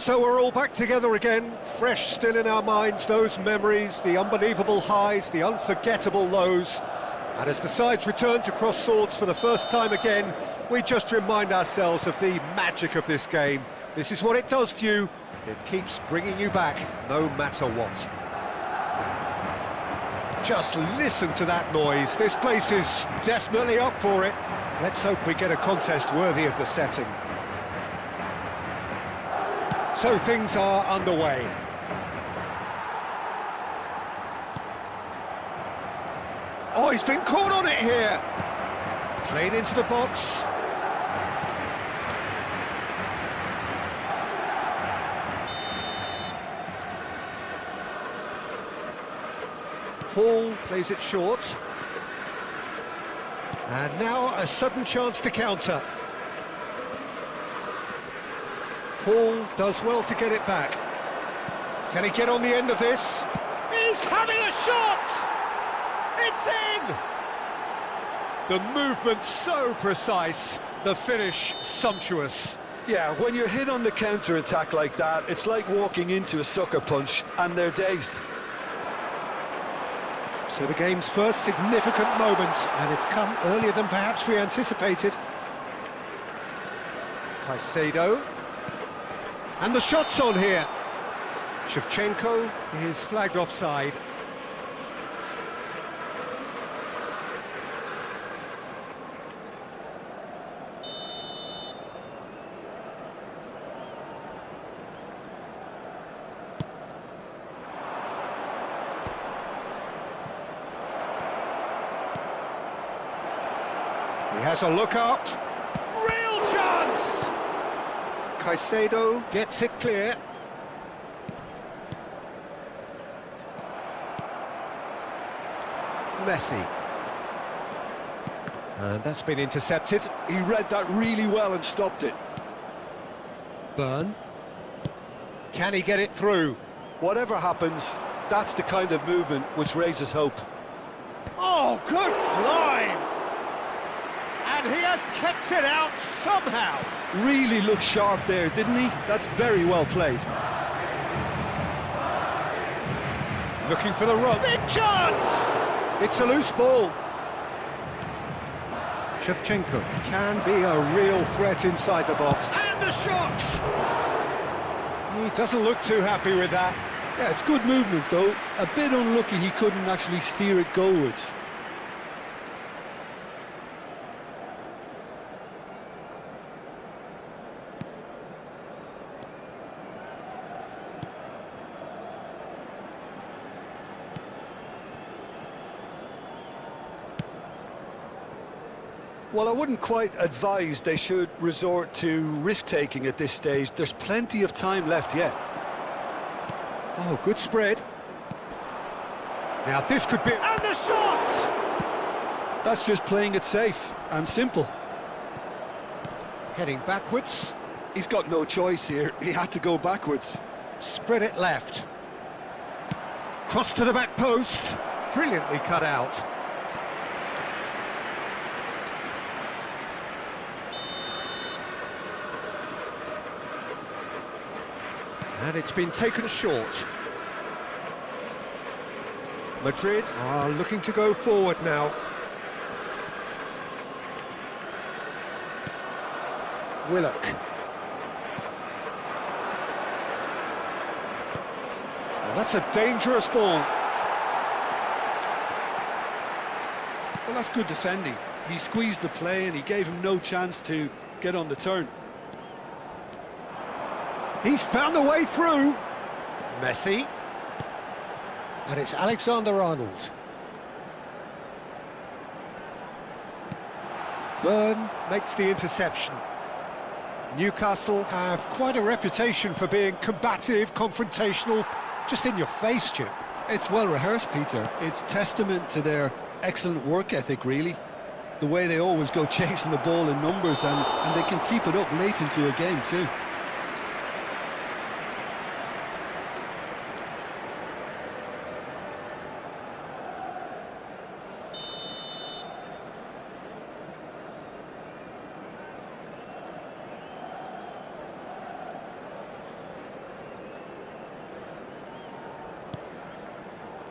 S1: So we're all back together again, fresh still in our minds, those memories, the unbelievable highs, the unforgettable lows. And as the sides return to cross swords for the first time again, we just remind ourselves of the magic of this game. This is what it does to you. It keeps bringing you back, no matter what. Just listen to that noise. This place is definitely up for it. Let's hope we get a contest worthy of the setting. So things are underway. Oh, he's been caught on it here. Played into the box. Paul plays it short. And now a sudden chance to counter. Paul does well to get it back. Can he get on the end of this? He's having a shot! It's in! The movement so precise, the finish sumptuous.
S2: Yeah, when you're hit on the counter-attack like that, it's like walking into a sucker punch, and they're dazed.
S1: So the game's first significant moment, and it's come earlier than perhaps we anticipated. Caicedo. And the shot's on here. Shevchenko is flagged offside. He has a look up. Real chance! Caicedo gets it clear. Messi. And that's been intercepted.
S2: He read that really well and stopped it.
S1: Burn. Can he get it through?
S2: Whatever happens, that's the kind of movement which raises hope.
S1: Oh, good climb! And he has kept it out somehow.
S2: Really looked sharp there, didn't he? That's very well played.
S1: Looking for the run. Big chance! It's a loose ball. Shevchenko can be a real threat inside the box. And the shot! He doesn't look too happy with that.
S2: Yeah, it's good movement though. A bit unlucky he couldn't actually steer it goalwards. Well, I wouldn't quite advise they should resort to risk-taking at this stage. There's plenty of time left yet.
S1: Oh, good spread. Now this could be... And the shot!
S2: That's just playing it safe and simple.
S1: Heading backwards.
S2: He's got no choice here. He had to go backwards.
S1: Spread it left. Cross to the back post. Brilliantly cut out. And it's been taken short. Madrid are looking to go forward now. Willock. Well, that's a dangerous ball.
S2: Well, that's good defending. He squeezed the play and he gave him no chance to get on the turn.
S1: He's found the way through. Messi. And it's Alexander-Arnold. Burn makes the interception. Newcastle have quite a reputation for being combative, confrontational, just in your face, Jim.
S2: It's well rehearsed, Peter. It's testament to their excellent work ethic, really. The way they always go chasing the ball in numbers, and they can keep it up late into a game too.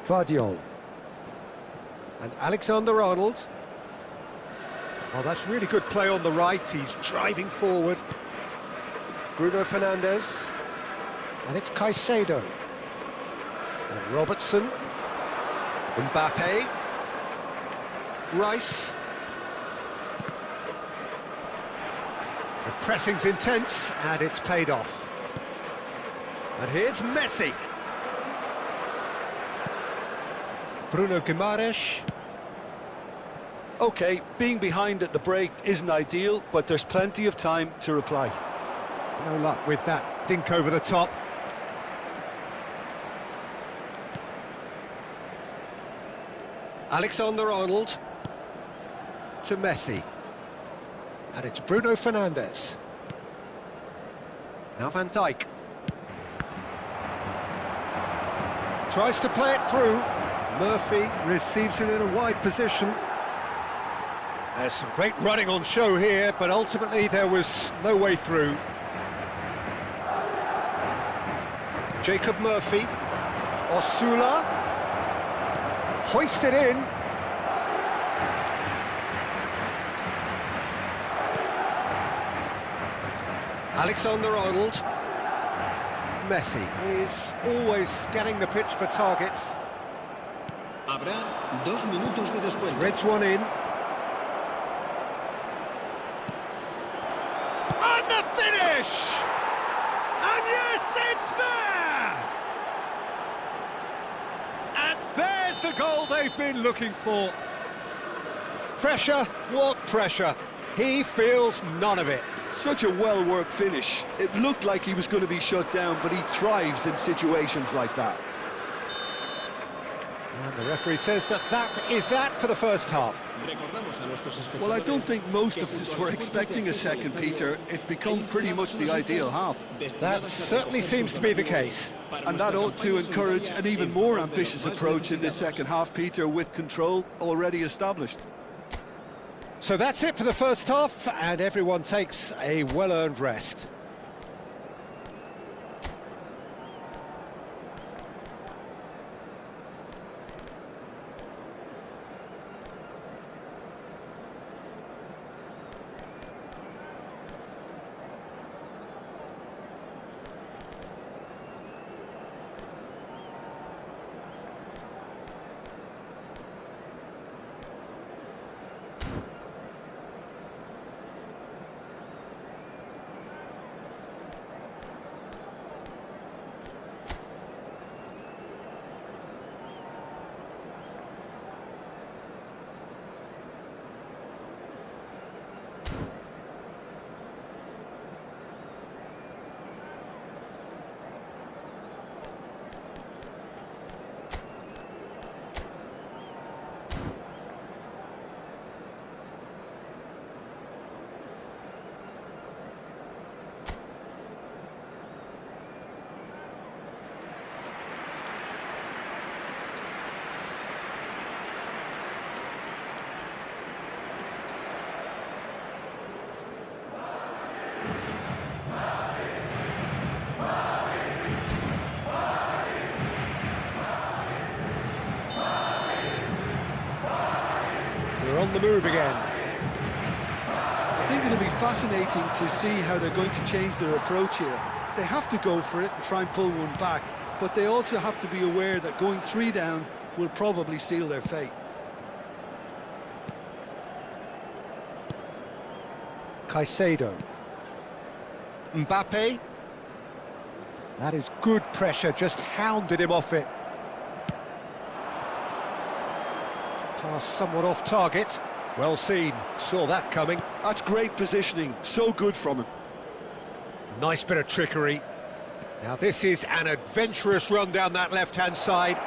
S1: Vardiol. And Alexander-Arnold. Oh, that's really good play on the right. He's driving forward. Bruno Fernandes. And it's Caicedo. And Robertson. Mbappe. Rice. The pressing's intense, and it's paid off. And here's Messi. Bruno Guimaraes.
S2: OK, being behind at the break isn't ideal, but there's plenty of time to reply.
S1: No luck with that dink over the top. Alexander-Arnold to Messi. And it's Bruno Fernandes. Now Van Dijk. Tries to play it through. Murphy receives it in a wide position. There's some great running on show here, but ultimately there was no way through. Jacob Murphy. Osula. Hoisted in. Alexander-Arnold. Messi. He's always scanning the pitch for targets.
S3: Habrá 2 minutos de descuento.
S1: Threads one in. And the finish! And yes, it's there! And there's the goal they've been looking for. Pressure, what pressure? He feels none of it.
S2: Such a well-worked finish. It looked like he was going to be shut down, but he thrives in situations like that.
S1: And the referee says that is that for the first half.
S2: Well, I don't think most of us were expecting a second, Peter. It's become pretty much the ideal half.
S1: That certainly seems to be the case.
S2: And that ought to encourage an even more ambitious approach in this second half, Peter, with control already established.
S1: So that's it for the first half, and everyone takes a well-earned rest. We're on the move again.
S2: I think it'll be fascinating to see how they're going to change their approach here. They have to go for it and try and pull one back, but they also have to be aware that going 3 down will probably seal their fate.
S1: Caicedo. Mbappe. That is good pressure, just hounded him off it. Pass somewhat off target. Well seen, saw that coming.
S2: That's great positioning, so good from him.
S1: Nice bit of trickery. Now this is an adventurous run down that left-hand side.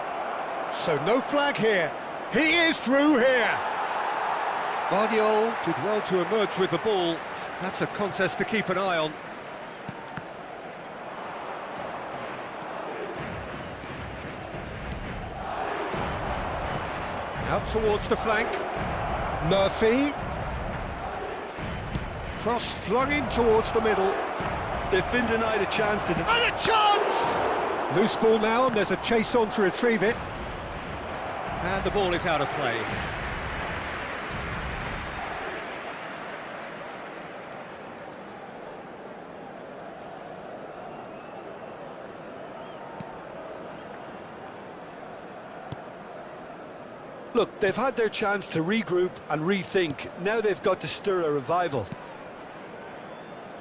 S1: So no flag here. He is through here. Guardiola did well to emerge with the ball. That's a contest to keep an eye on. Out towards the flank. Murphy. Cross flung in towards the middle.
S2: They've been denied a chance to...
S1: And a chance! Loose ball now, and there's a chase on to retrieve it. And the ball is out of play.
S2: Look, they've had their chance to regroup and rethink. Now they've got to stir a revival.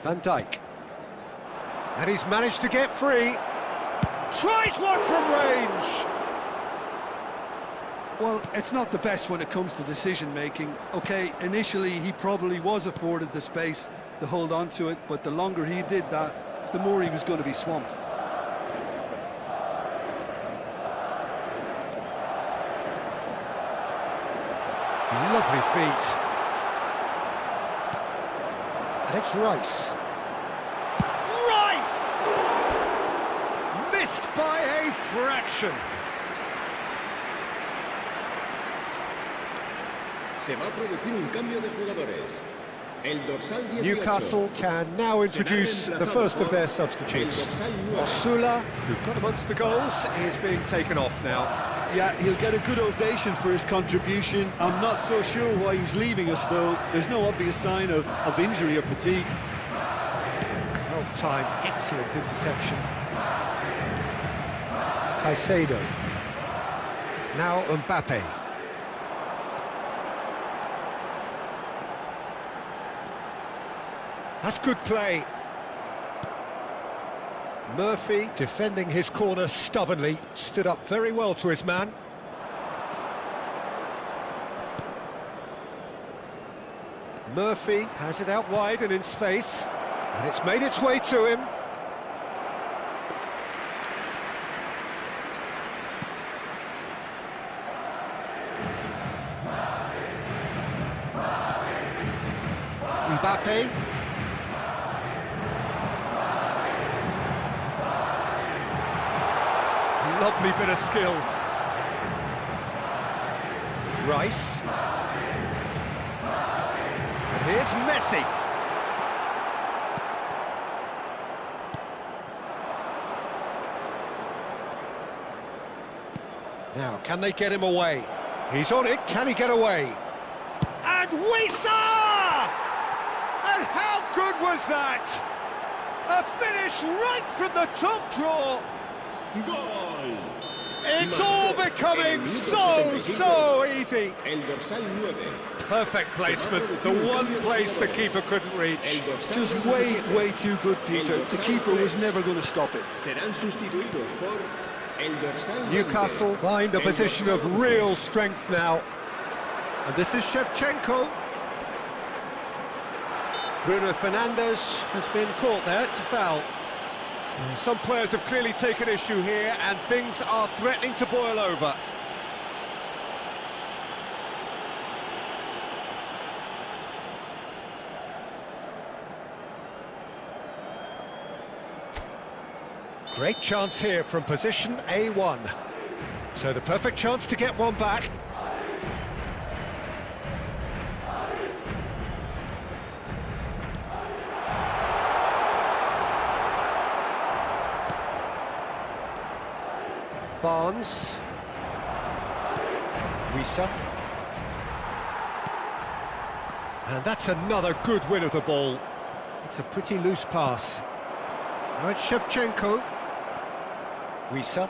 S1: Van Dijk. And he's managed to get free. Tries one from range.
S2: Well, it's not the best when it comes to decision-making. OK, initially he probably was afforded the space to hold on to it, but the longer he did that, the more he was going to be swamped.
S1: Lovely feet. And it's Rice. Rice! Missed by a fraction.
S3: Se va a producir un cambio de jugadores. El dorsal 18.
S1: Newcastle can now introduce the first of their substitutes. Osula, who got amongst the goals, is being taken off now.
S2: Yeah, he'll get a good ovation for his contribution. I'm not so sure why he's leaving us, though. There's no obvious sign of injury or fatigue.
S1: Well timed, excellent interception. Caicedo. Now Mbappe. That's good play. Murphy, defending his corner stubbornly, stood up very well to his man. Murphy has it out wide and in space, and it's made its way to him. Mbappe. Lovely bit of skill. Rice. And here's Messi. Now, can they get him away? He's on it, can he get away? And Wissa! And how good was that? A finish right from the top draw.
S3: ¡Gol!
S1: It's all becoming so easy.
S3: El dorsal 9.
S1: Perfect placement, the one place the keeper couldn't reach.
S2: Just way too good, Peter. The keeper was never going to stop it.
S3: Serán sustituidos por el dorsal 20.
S1: Newcastle find a position of real strength now. And this is Shevchenko. Bruno Fernandes has been caught there, it's a foul. Some players have clearly taken issue here, and things are threatening to boil over. Great chance here from position A1. So the perfect chance to get one back. Barnes. Wissa. And that's another good win of the ball. It's a pretty loose pass. Now it's Shevchenko. Wissa.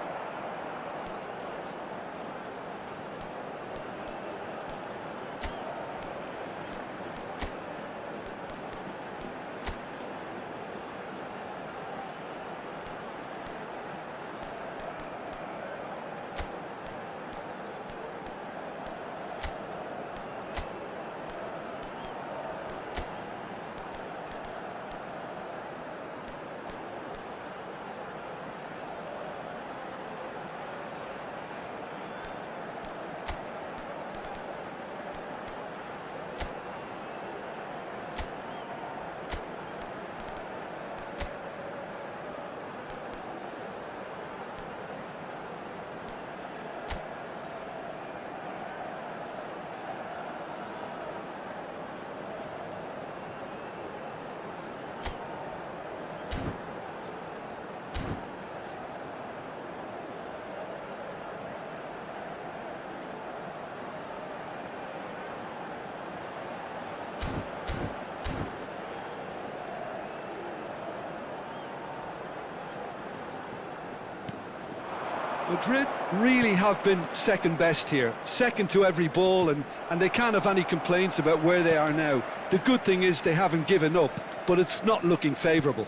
S2: Madrid really have been second best here, second to every ball, and they can't have any complaints about where they are now. The good thing is they haven't given up, but it's not looking favourable.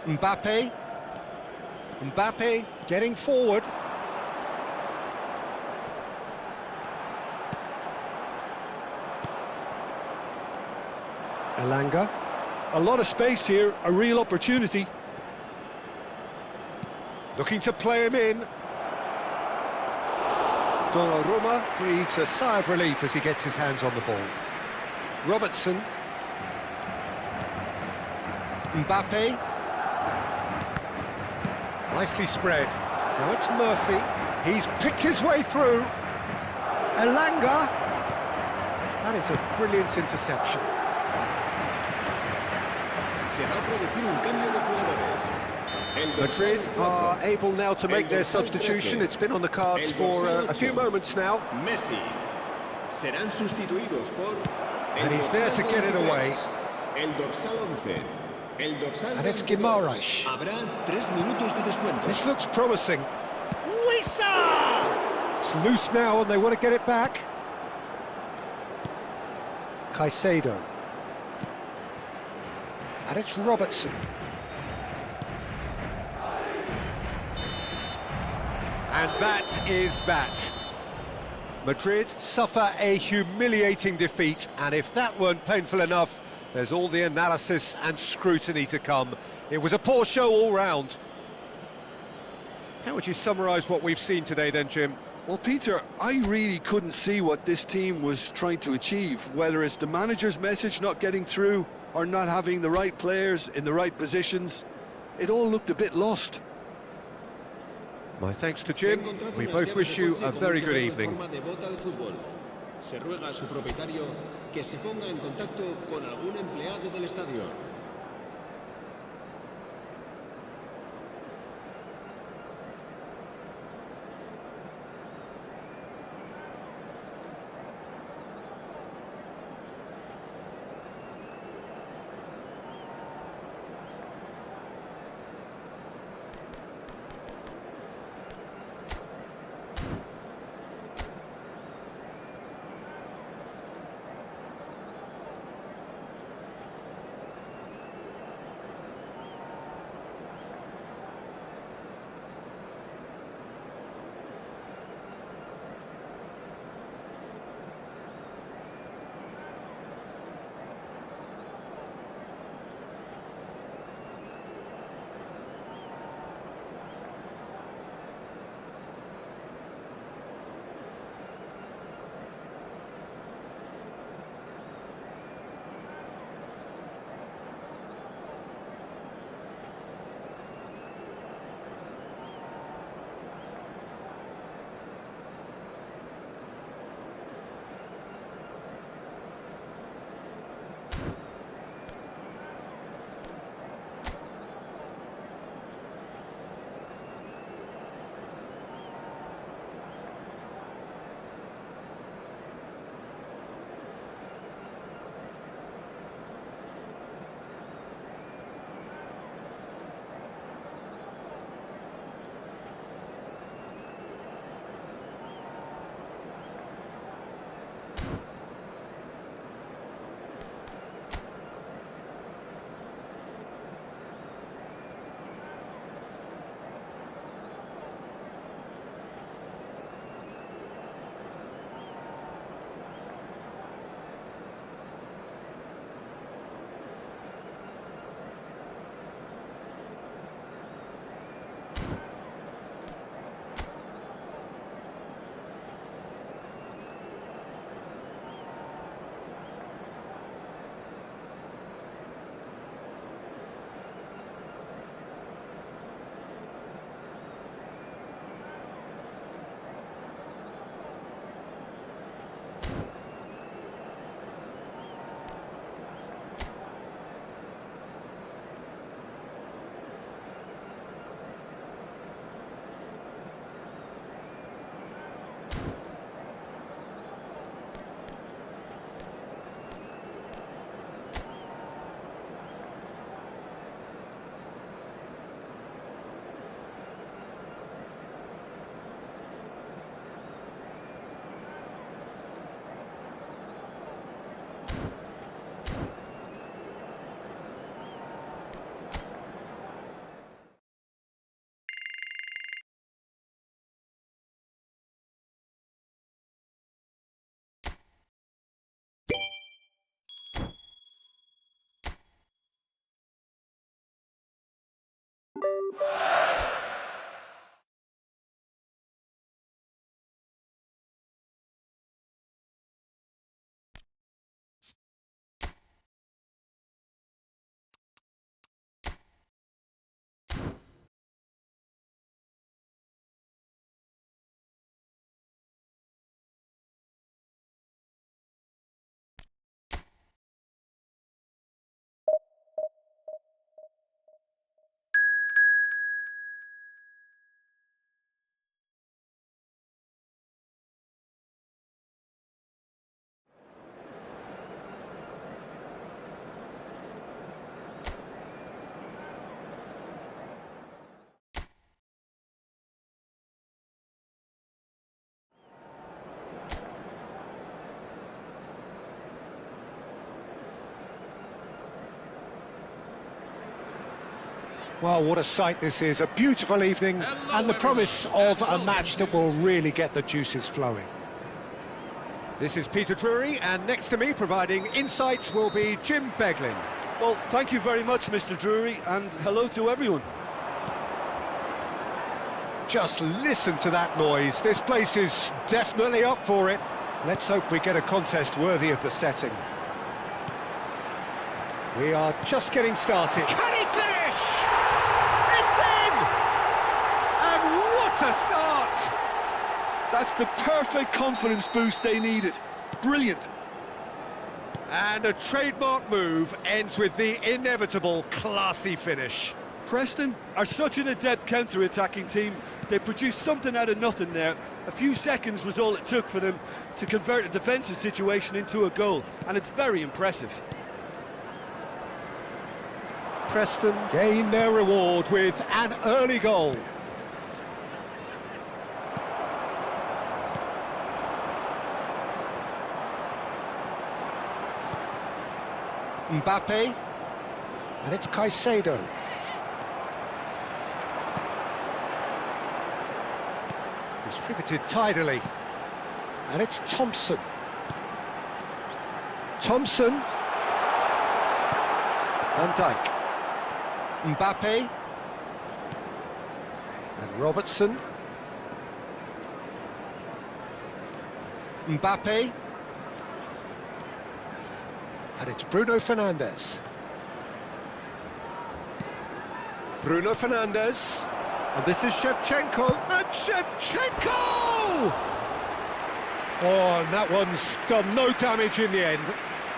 S1: Mbappe. Mbappe getting forward. Elanga.
S2: A lot of space here, a real opportunity.
S1: Looking to play him in. Donnarumma breathes a sigh of relief as he gets his hands on the ball. Robertson. Mbappe. Nicely spread. Now it's Murphy. He's picked his way through. Elanga. That is a brilliant interception.
S3: Se va a producir un cambio de jugadores.
S1: Madrid are able now to make their substitution. It's been on the cards for a few moments now.
S3: Messi. Serán sustituidos por
S1: And he's there to get it away.
S3: El dorsal 11. El dorsal
S1: And it's
S3: 22.
S1: Guimaraes.
S3: Habrá 3 minutos de descuento.
S1: This looks promising. Wissa! It's loose now and they want to get it back. Caicedo. And it's Robertson. And that is that. Madrid suffer a humiliating defeat, and if that weren't painful enough, there's all the analysis and scrutiny to come. It was a poor show all round. How would you summarise what we've seen today then, Jim?
S2: Well, Peter, I really couldn't see what this team was trying to achieve, whether it's the manager's message not getting through or not having the right players in the right positions. It all looked a bit lost.
S1: My thanks to Jim. We both wish you a very good evening.
S3: Se ruega a su propietario que se ponga en contacto con algún empleado del estadio.
S1: Well, what a sight this is, a beautiful evening and the promise of a match that will really get the juices flowing. This is Peter Drury, and next to me providing insights will be Jim Beglin.
S2: Well, thank you very much, Mr. Drury, and hello to everyone.
S1: Just listen to that noise, this place is definitely up for it. Let's hope we get a contest worthy of the setting. We are just getting started. Can he finish? It's in! And what a start!
S2: That's the perfect confidence boost they needed. Brilliant.
S1: And a trademark move ends with the inevitable classy finish.
S2: Preston are such an adept counter-attacking team. They produced something out of nothing there. A few seconds was all it took for them to convert a defensive situation into a goal, and it's very impressive.
S1: Preston gain their reward with an early goal. Mbappe, and it's Caicedo. Distributed tidily, and it's Thompson. Thompson. Van Dijk. Mbappe. And Robertson. Mbappe. And it's Bruno Fernandes. Bruno Fernandes. And this is Shevchenko. And Shevchenko! Oh, and that one's done no damage in the end.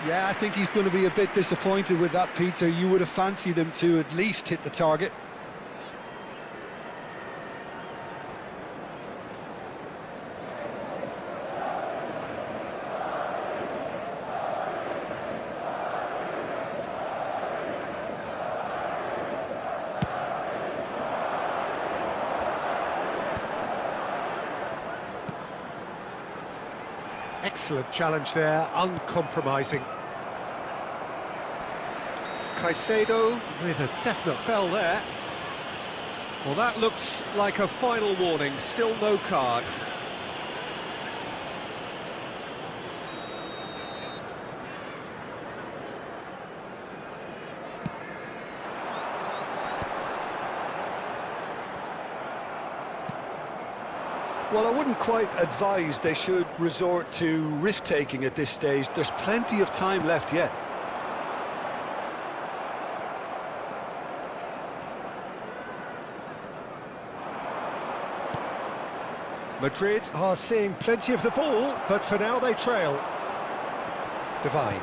S2: Yeah, I think he's going to be a bit disappointed with that, Peter. You would have fancied him to at least hit the target.
S1: Excellent challenge there, uncompromising. Caicedo with a definite foul there. Well, that looks like a final warning, still no card.
S2: Well, I wouldn't quite advise they should resort to risk-taking at this stage. There's plenty of time left yet.
S1: Madrid are seeing plenty of the ball, but for now they trail. Devine.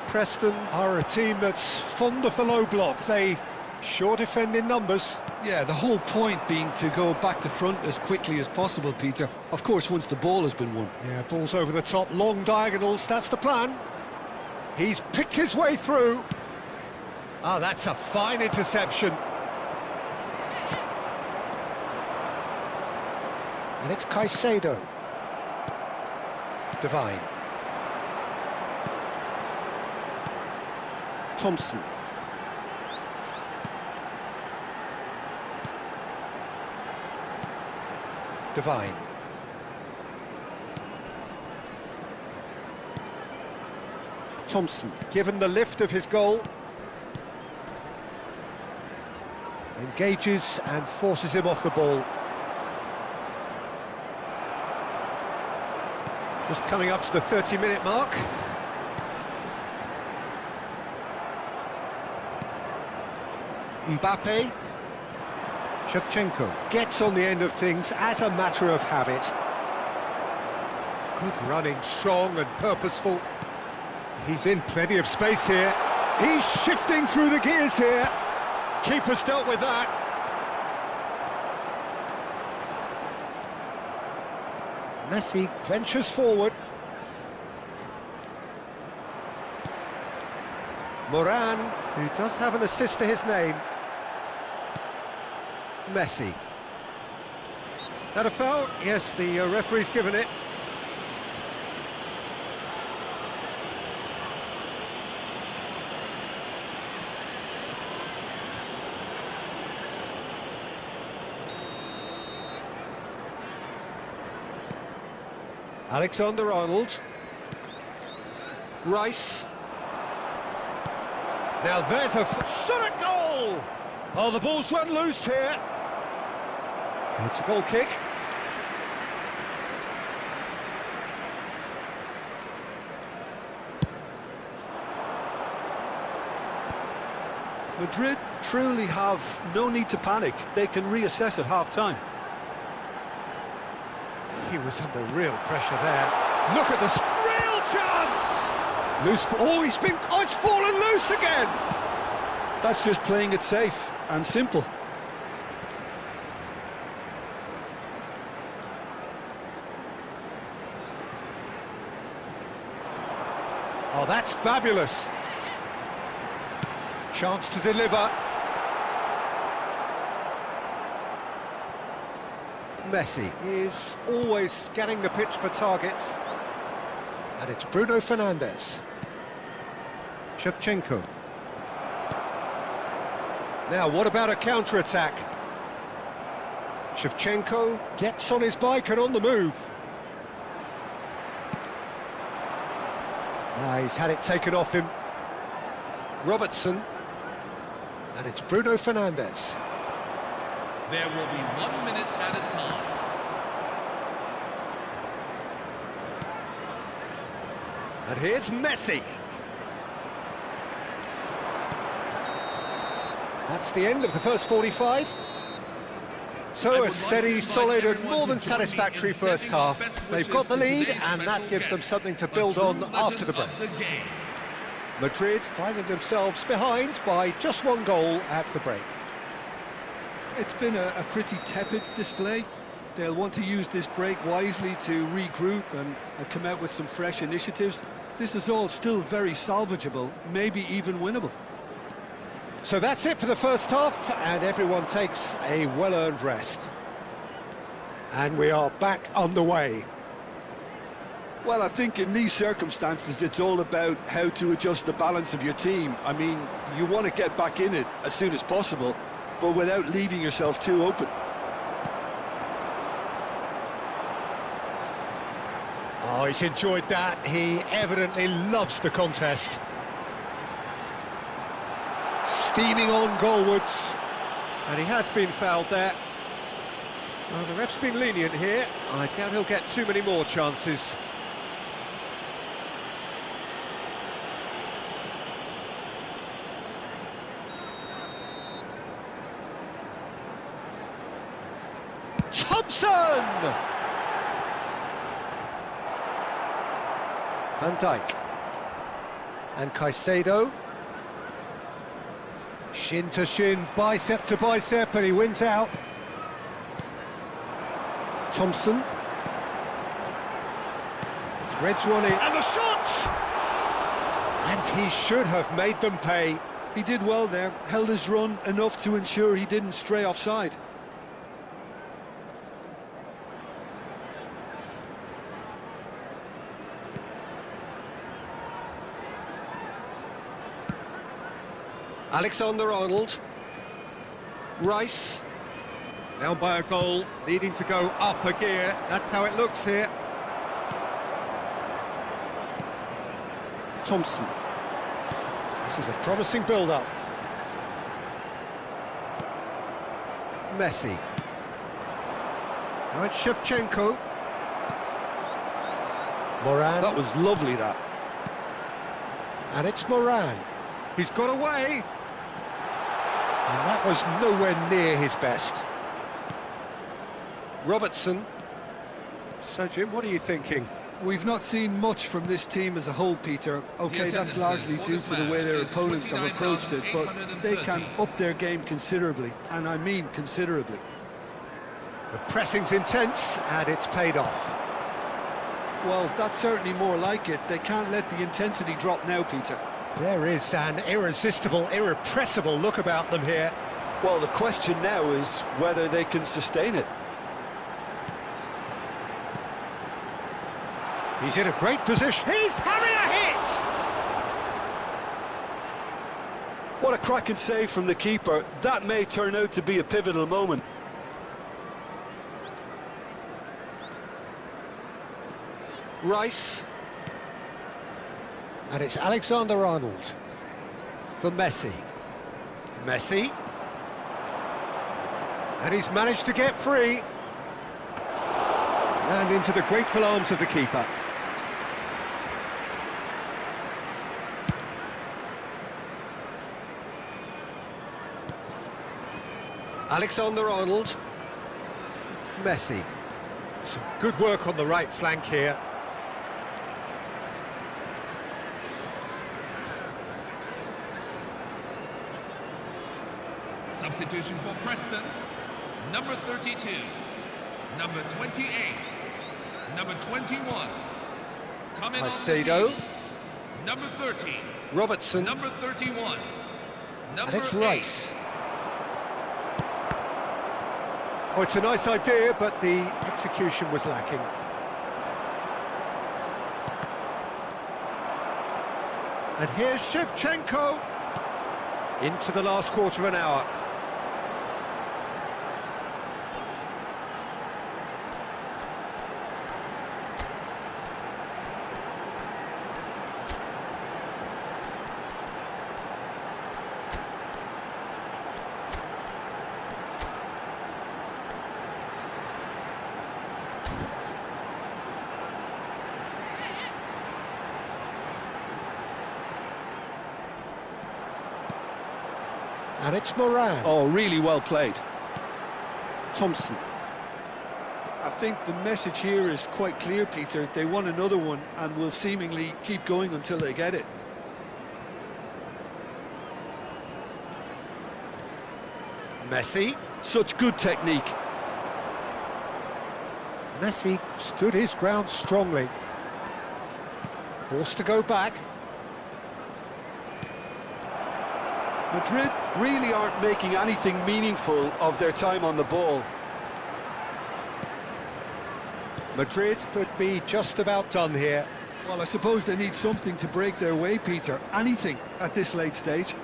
S1: Preston are a team that's fond of the low block. They sure defend in numbers.
S2: Yeah, the whole point being to go back to front as quickly as possible, Peter. Of course, once the ball has been won.
S1: Yeah, balls over the top, long diagonals, that's the plan. He's picked his way through. Ah, that's a fine interception. And it's Caicedo. Devine. Thompson. Devine. Thompson, given the lift of his goal, engages and forces him off the ball. Just coming up to the 30-minute mark. Mbappe. Shevchenko gets on the end of things as a matter of habit. Good running, strong and purposeful. He's in plenty of space here. He's shifting through the gears here. Keeper's dealt with that. Messi ventures forward. Moran, who does have an assist to his name. Messi. Is that a foul? Yes, the referee's given it. Alexander-Arnold. Rice. Now there's a shot at goal! Oh, the ball's run loose here. It's a goal kick.
S2: Madrid truly have no need to panic. They can reassess at half-time.
S1: He was under real pressure there. Look at this real chance! Loose, oh, it's fallen loose again!
S2: That's just playing it safe and simple.
S1: Oh, that's fabulous. Chance to deliver. Messi is always scanning the pitch for targets. And it's Bruno Fernandes. Shevchenko. Now, what about a counter-attack? Shevchenko gets on his bike and on the move. He's had it taken off him. Robertson. And it's Bruno Fernandes.
S5: There will be 1 minute at a time.
S1: And here's Messi. That's the end of the first 45. So a steady, solid and more than satisfactory first half. They've got the lead and that gives them something to build on after the break. Madrid finding themselves behind by just 1 goal at the break.
S2: It's been a pretty tepid display. They'll want to use this break wisely to regroup and come out with some fresh initiatives. This is all still very salvageable, maybe even winnable.
S1: So that's it for the first half, and everyone takes a well-earned rest. And we are back underway.
S2: Well, I think in these circumstances, it's all about how to adjust the balance of your team. I mean, you want to get back in it as soon as possible, but without leaving yourself too open.
S1: Oh, he's enjoyed that. He evidently loves the contest. Steaming on goalwards. And he has been fouled there. Well, the ref's been lenient here. I doubt he'll get too many more chances. Thompson! Van Dijk. And Caicedo. Shin to shin, bicep to bicep, and he wins out. Thompson. Threads one in. And the shot! And he should have made them pay.
S2: He did well there, held his run enough to ensure he didn't stray offside.
S1: Alexander-Arnold. Rice. Down by a goal, needing to go up a gear. That's how it looks here. Thompson. This is a promising build-up. Messi. Now it's Shevchenko. Moran.
S2: That was lovely, that.
S1: And it's Moran. He's got away. And that was nowhere near his best. Robertson. So, Jim, what are you thinking?
S2: We've not seen much from this team as a whole, Peter. OK, that's largely due to the way their opponents have approached it, but they can up their game considerably, and I mean considerably.
S1: The pressing's intense, and it's paid off.
S2: Well, that's certainly more like it. They can't let the intensity drop now, Peter.
S1: There is an irresistible, irrepressible look about them here.
S2: Well, the question now is whether they can sustain it.
S1: He's in a great position. He's having a hit!
S2: What a cracking save from the keeper. That may turn out to be a pivotal moment.
S1: Rice. And it's Alexander-Arnold for Messi. Messi. And he's managed to get free. And into the grateful arms of the keeper. Alexander-Arnold. Messi. Some good work on the right flank here.
S5: Substitution for Preston. Number 32. Number 28. Number 21. Coming on the
S1: Caicedo.
S5: field. Number 30.
S1: Robertson.
S5: Number 31. Number
S1: And it's
S5: 8.
S1: Rice. Oh, it's a nice idea, but the execution was lacking. And here's Shevchenko. Into the last quarter of an hour. And it's Moran.
S2: Oh, really well played.
S1: Thompson.
S2: I think the message here is quite clear, Peter. They want another one and will seemingly keep going until they get it.
S1: Messi.
S2: Such good technique.
S1: Messi stood his ground strongly. Forced to go back.
S2: Madrid really aren't making anything meaningful of their time on the ball.
S1: Madrid could be just about done here.
S2: Well, I suppose they need something to break their way, Peter. Anything at this late stage.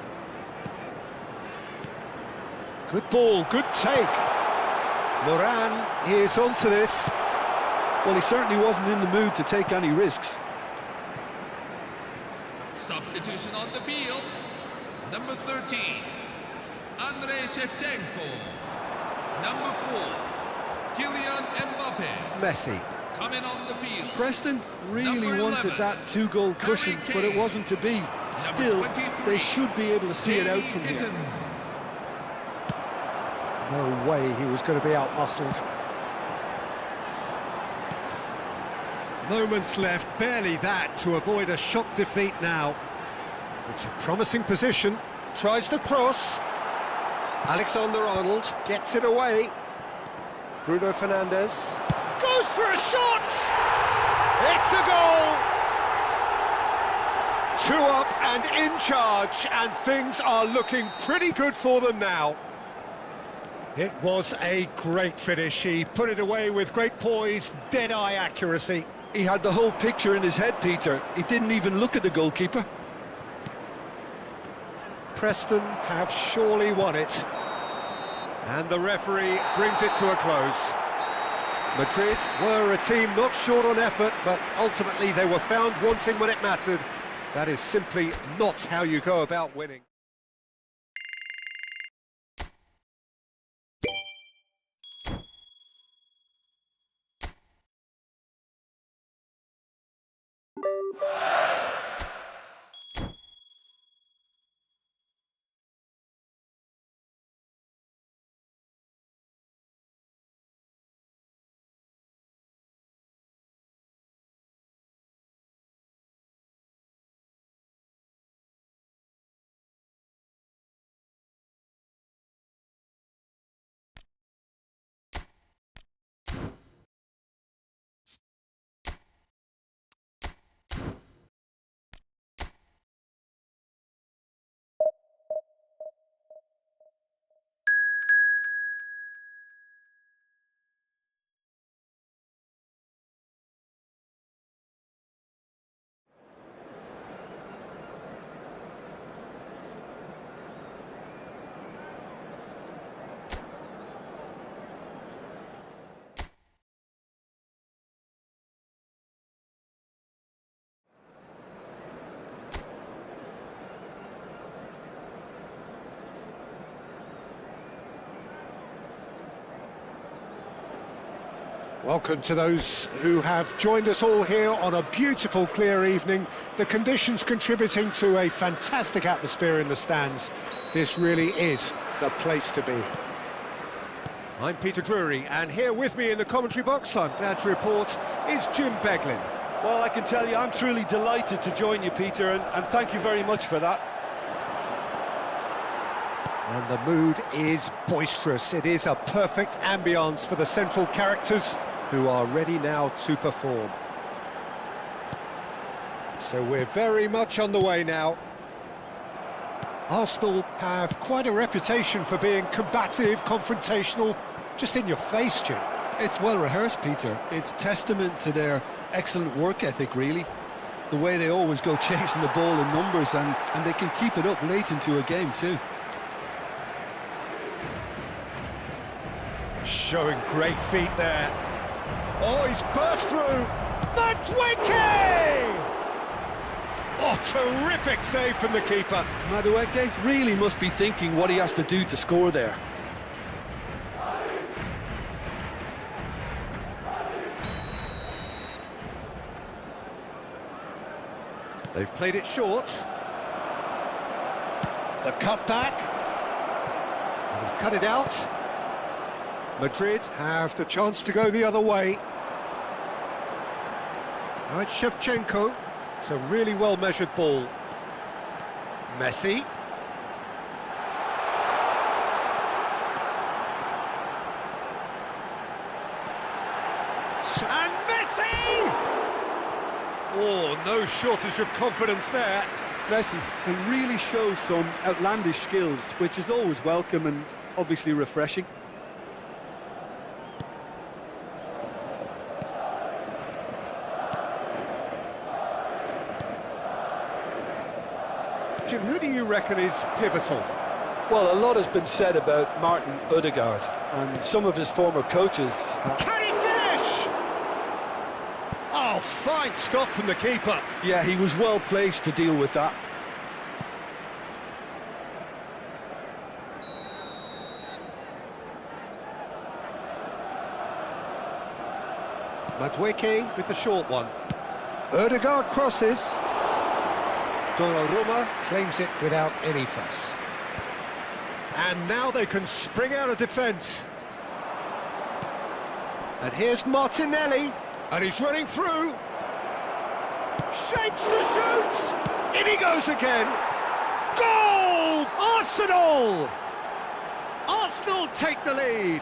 S1: Good ball, good take. Moran is onto this.
S2: Well, he certainly wasn't in the mood to take any risks.
S5: Substitution on the field. Number 13. Andrei Shevchenko. Number 4. Kylian Mbappe.
S1: Messi.
S5: Coming on the field.
S2: Preston really
S5: Number
S2: wanted
S5: 11.
S2: that two-goal cushion, but it wasn't to be. Still, they should be able to see it out from here.
S1: No way he was going to be out-muscled. Moments left, barely that, to avoid a shock defeat now. It's a promising position, tries the cross. Alexander-Arnold gets it away. Bruno Fernandes goes for a shot! It's a goal! 2 up and in charge, and things are looking pretty good for them now. It was a great finish. He put it away with great poise, dead-eye accuracy.
S2: He had the whole picture in his head, Peter. He didn't even look at the goalkeeper.
S1: Preston have surely won it. And the referee brings it to a close. Madrid were a team not short on effort, but ultimately they were found wanting when it mattered. That is simply not how you go about winning. Welcome to those who have joined us all here on a beautiful, clear evening. The conditions contributing to a fantastic atmosphere in the stands. This really is the place to be. I'm Peter Drury, and here with me in the commentary box, I'm glad to report, is Jim Beglin.
S2: Well, I can tell you, I'm truly delighted to join you, Peter, and thank you very much for that.
S1: And the mood is boisterous. It is a perfect ambience for the central characters who are ready now to perform. So we're very much on the way now. Arsenal have quite a reputation for being combative, confrontational, just in your face, Jim.
S2: It's well rehearsed, Peter. It's testament to their excellent work ethic, really. The way they always go chasing the ball in numbers, and they can keep it up late into a game too.
S1: Showing great feet there. Oh, he's burst through. Madueke! Oh, terrific save from the keeper.
S2: Madueke really must be thinking what he has to do to score there.
S1: They've played it short. The cutback. And he's cut it out. Madrid have the chance to go the other way. Now it's Shevchenko. It's a really well-measured ball. Messi. And Messi! Oh, no shortage of confidence there.
S2: Messi can really show some outlandish skills, which is always welcome and obviously refreshing.
S1: Jim, who do you reckon is pivotal?
S2: Well, a lot has been said about Martin Odegaard, and some of his former coaches.
S1: Can he finish? Oh, fine stop from the keeper.
S2: Yeah, he was well placed to deal with that.
S1: Madueke with the short one. Odegaard crosses. Donnarumma claims it without any fuss. And now they can spring out of defence. And here's Martinelli. And he's running through. Shapes to shoot. In he goes again. Goal! Arsenal! Arsenal take the lead.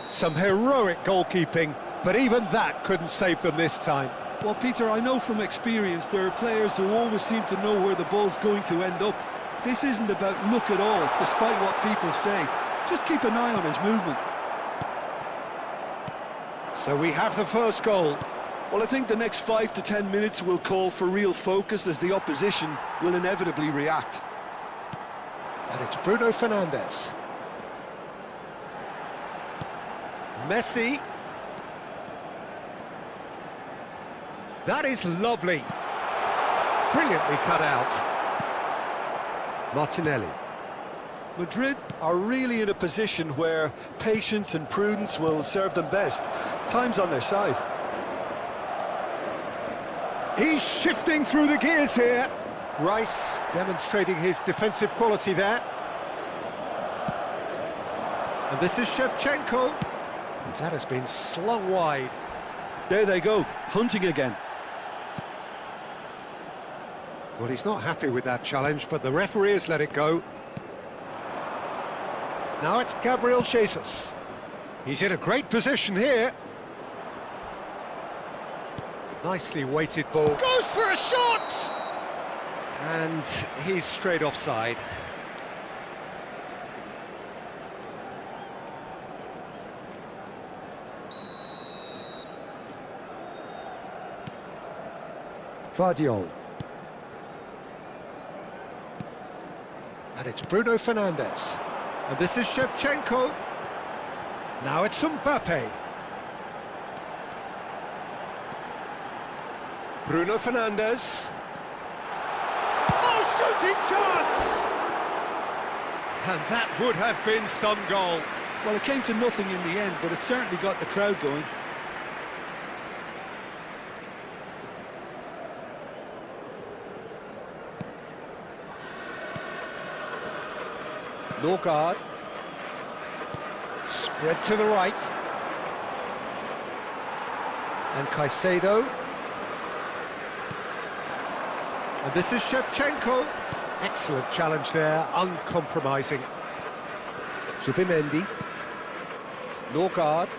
S1: Some heroic goalkeeping, but even that couldn't save them this time.
S2: Well, Peter, I know from experience there are players who always seem to know where the ball's going to end up. This isn't about luck at all, despite what people say. Just keep an eye on his movement.
S1: So we have the first goal.
S2: Well, I think the next 5 to 10 minutes will call for real focus, as the opposition will inevitably react.
S1: And it's Bruno Fernandes. Messi. That is lovely. Brilliantly cut out. Martinelli.
S2: Madrid are really in a position where patience and prudence will serve them best. Time's on their side.
S1: He's shifting through the gears here. Rice demonstrating his defensive quality there. And this is Shevchenko. That has been slung wide.
S2: There they go, hunting again.
S1: Well, he's not happy with that challenge, but the referee has let it go. Now it's Gabriel Jesus. He's in a great position here. Nicely weighted ball. Goes for a shot! And he's straight offside. Vardiol. And it's Bruno Fernandes. And this is Shevchenko. Now it's Mbappe. Bruno Fernandes. Oh, shooting chance! And that would have been some goal.
S2: Well, it came to nothing in the end, but it certainly got the crowd going.
S1: Norgard. Spread to the right. And Caicedo. And this is Shevchenko. Excellent challenge there, uncompromising. Zubimendi. Norgard.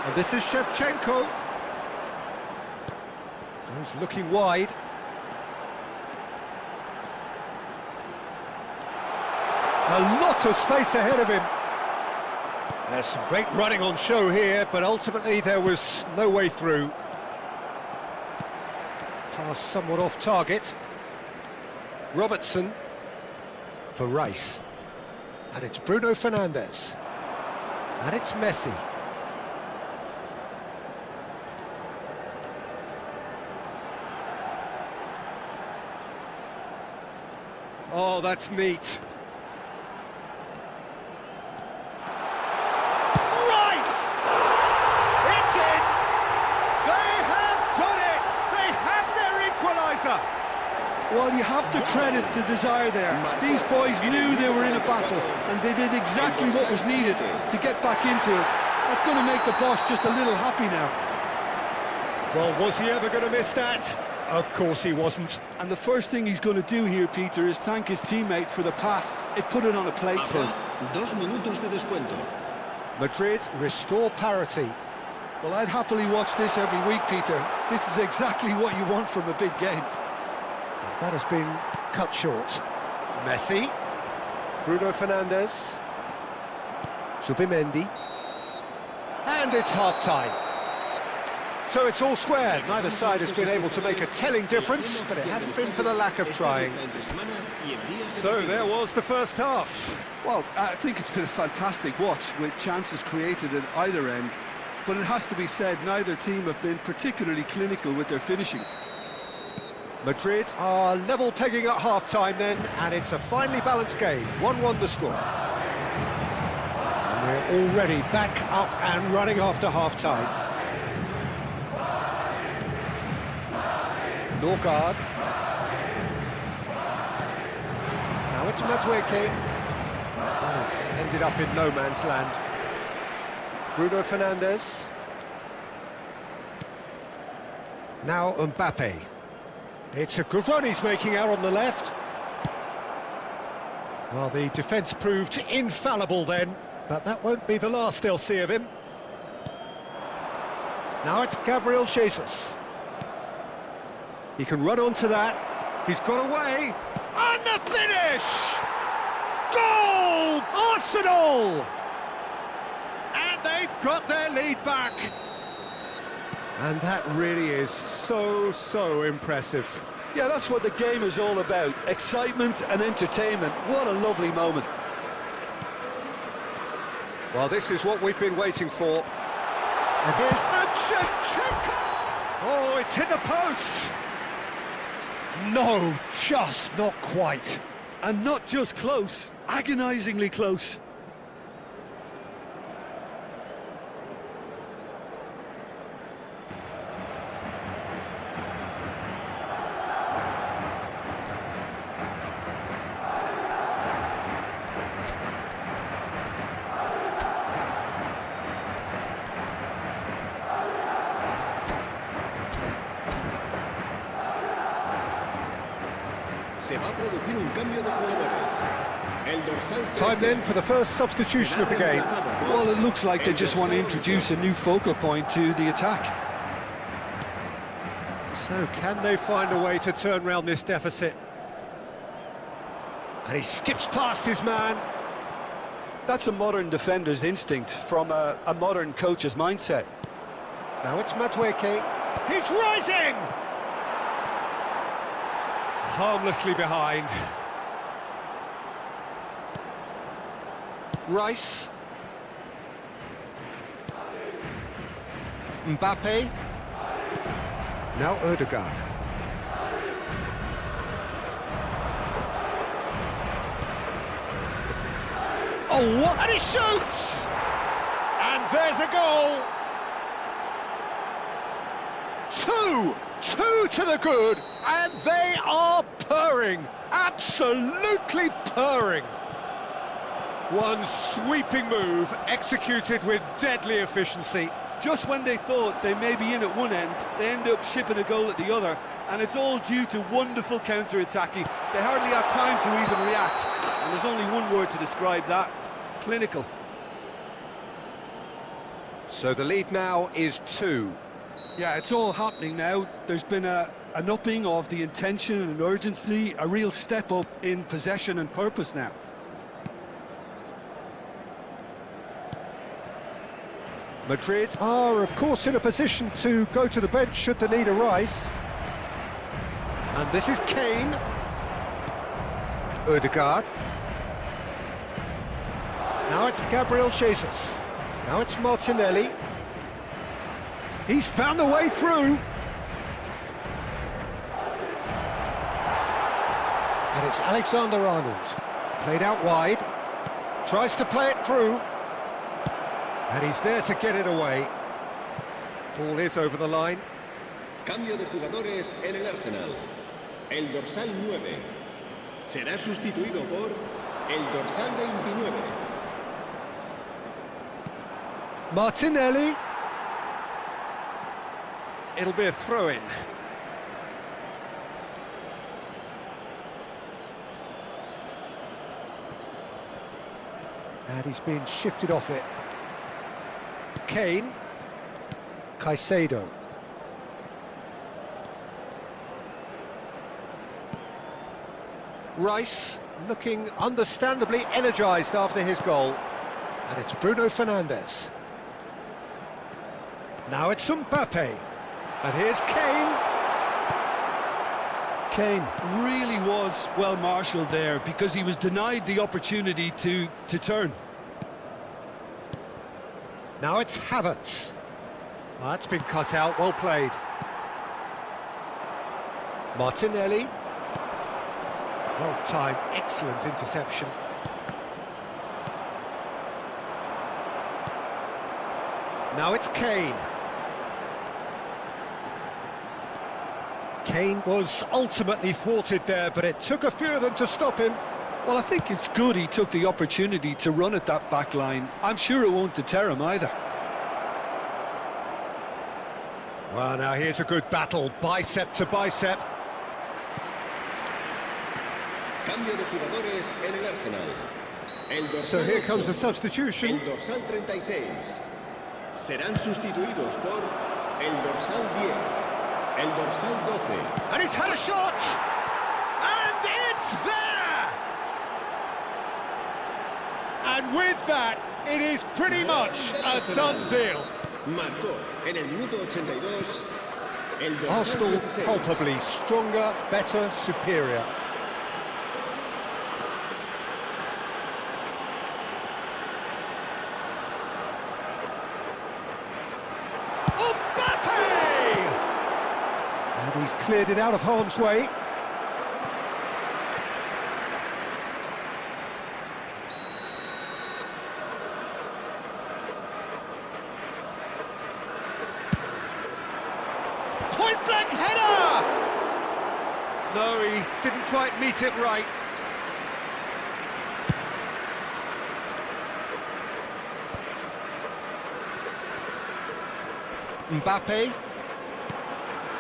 S1: And this is Shevchenko. He's looking wide. A lot of space ahead of him. There's some great running on show here, but ultimately there was no way through. Pass somewhat off target. Robertson for Rice. And it's Bruno Fernandes. And it's Messi. Oh, that's neat.
S2: Well, you have to credit the desire there. These boys knew they were in a battle, and they did exactly what was needed to get back into it. That's going to make the boss just a little happy now.
S1: Well, was he ever going to miss that? Of course he wasn't.
S2: And the first thing he's going to do here, Peter, is thank his teammate for the pass. It put it on a plate for him.
S3: 2 minutos de descuento.
S1: Madrid restore parity.
S2: Well, I'd happily watch this every week, Peter. This is exactly what you want from a big game.
S1: That has been cut short. Messi. Bruno Fernandes. Zubimendi. And it's half-time. So it's all square. Neither side has been able to make a telling difference, but it hasn't been for the lack of trying. So there was the first half.
S2: Well, I think it's been a fantastic watch, with chances created at either end. But it has to be said, neither team have been particularly clinical with their finishing.
S1: Madrid are level pegging at half-time then, and it's a finely balanced game. 1-1 the score. And we're already back up and running after half-time. Norgard. Now it's Madueke. It's ended up in no man's land. Bruno Fernandes. Now Mbappe. It's a good run he's making out on the left. Well, the defence proved infallible then, but that won't be the last they'll see of him. Now it's Gabriel Jesus. He can run onto that. He's got away. And the finish! Goal! Arsenal! And they've got their lead back. And that really is so impressive.
S2: Yeah, that's what the game is all about. Excitement and entertainment. What a lovely moment.
S1: Well, this is what we've been waiting for. And here's Shevchenko! Oh, it's hit the post! No, just not quite.
S2: And not just close, agonisingly close.
S3: Se va a producir un cambio de jugadores. El dorsal
S1: Time then for the first substitution of the game.
S2: Well, it looks like they just want to introduce a new focal point to the attack.
S1: So can they find a way to turn round this deficit? And he skips past his man.
S2: That's a modern defender's instinct from a modern coach's mindset.
S1: Now it's Madueke. He's rising! Harmlessly behind. Rice. Mbappe. Now Ødegaard. Oh, what? And he shoots! And there's a goal! Two to the good, and they are purring, absolutely purring. One sweeping move, executed with deadly efficiency.
S2: Just when they thought they may be in at one end, they end up shipping a goal at the other, and it's all due to wonderful counter-attacking. They hardly had time to even react, and there's only one word to describe that: clinical.
S1: So the lead now is 2.
S2: Yeah, it's all happening now. There's been an upping of the intention and urgency, a real step up in possession and purpose now.
S1: Madrid are, of course, in a position to go to the bench should the need arise. And this is Kane. Odegaard. Now it's Gabriel Jesus. Now it's Martinelli. He's found a way through. And it's Alexander-Arnold. Played out wide. Tries to play it through. And he's there to get it away. Ball is over the line.
S3: Cambio de jugadores en el Arsenal. El dorsal 9 será sustituido por el dorsal 29.
S1: Martinelli. It'll be a throw-in. And he's been shifted off it. Kane. Caicedo. Rice looking understandably energised after his goal. And it's Bruno Fernandes. Now it's Mbappe. And here's Kane.
S2: Kane really was well marshalled there because he was denied the opportunity to turn.
S1: Now it's Havertz. Well, that's been cut out, well played. Martinelli. Well timed, excellent interception. Now it's Kane. Kane was ultimately thwarted there, but it took a few of them to stop him.
S2: Well, I think it's good he took the opportunity to run at that back line. I'm sure it won't deter him either.
S1: Well, now here's a good battle, bicep to bicep.
S3: Cambio de jugadores en el Arsenal. El dorsal
S1: So here comes the
S3: 8,
S1: substitution.
S3: el dorsal 36. Serán sustituidos por el dorsal 10, el dorsal 12.
S1: And he's had a shot! And it's there! And with that, it is pretty much a done deal.
S3: Marcó en el minuto 82 el dorsal
S1: Arsenal
S3: 16.
S1: palpably stronger, better, superior. Mbappe! And he's cleared it out of harm's way. Point-blank header! No, he didn't quite meet it right. Mbappe.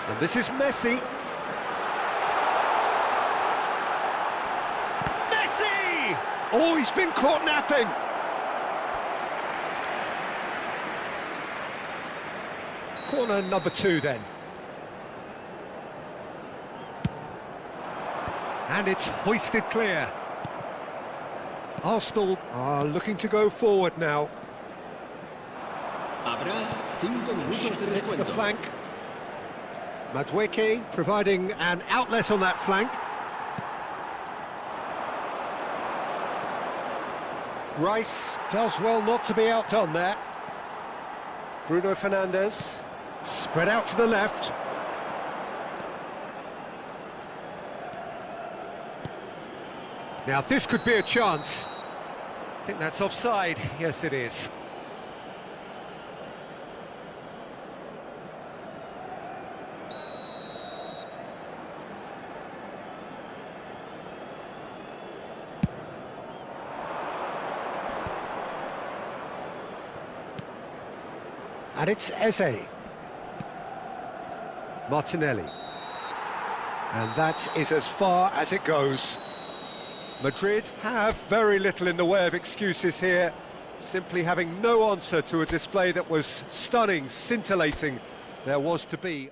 S1: And this is Messi. Messi! Oh, he's been caught napping. Corner number 2 then. And it's hoisted clear. Arsenal are looking to go forward now.
S3: Habrá 5 minutos de
S1: Hits the
S3: recuento.
S1: flank. Madueke providing an outlet on that flank. Rice does well not to be outdone there. Bruno Fernandes spread out to the left. Now this could be a chance. I think that's offside. Yes, it is. And it's Eze. Martinelli. And that is as far as it goes. Madrid have very little in the way of excuses here, simply having no answer to a display that was stunning, scintillating. There was to be.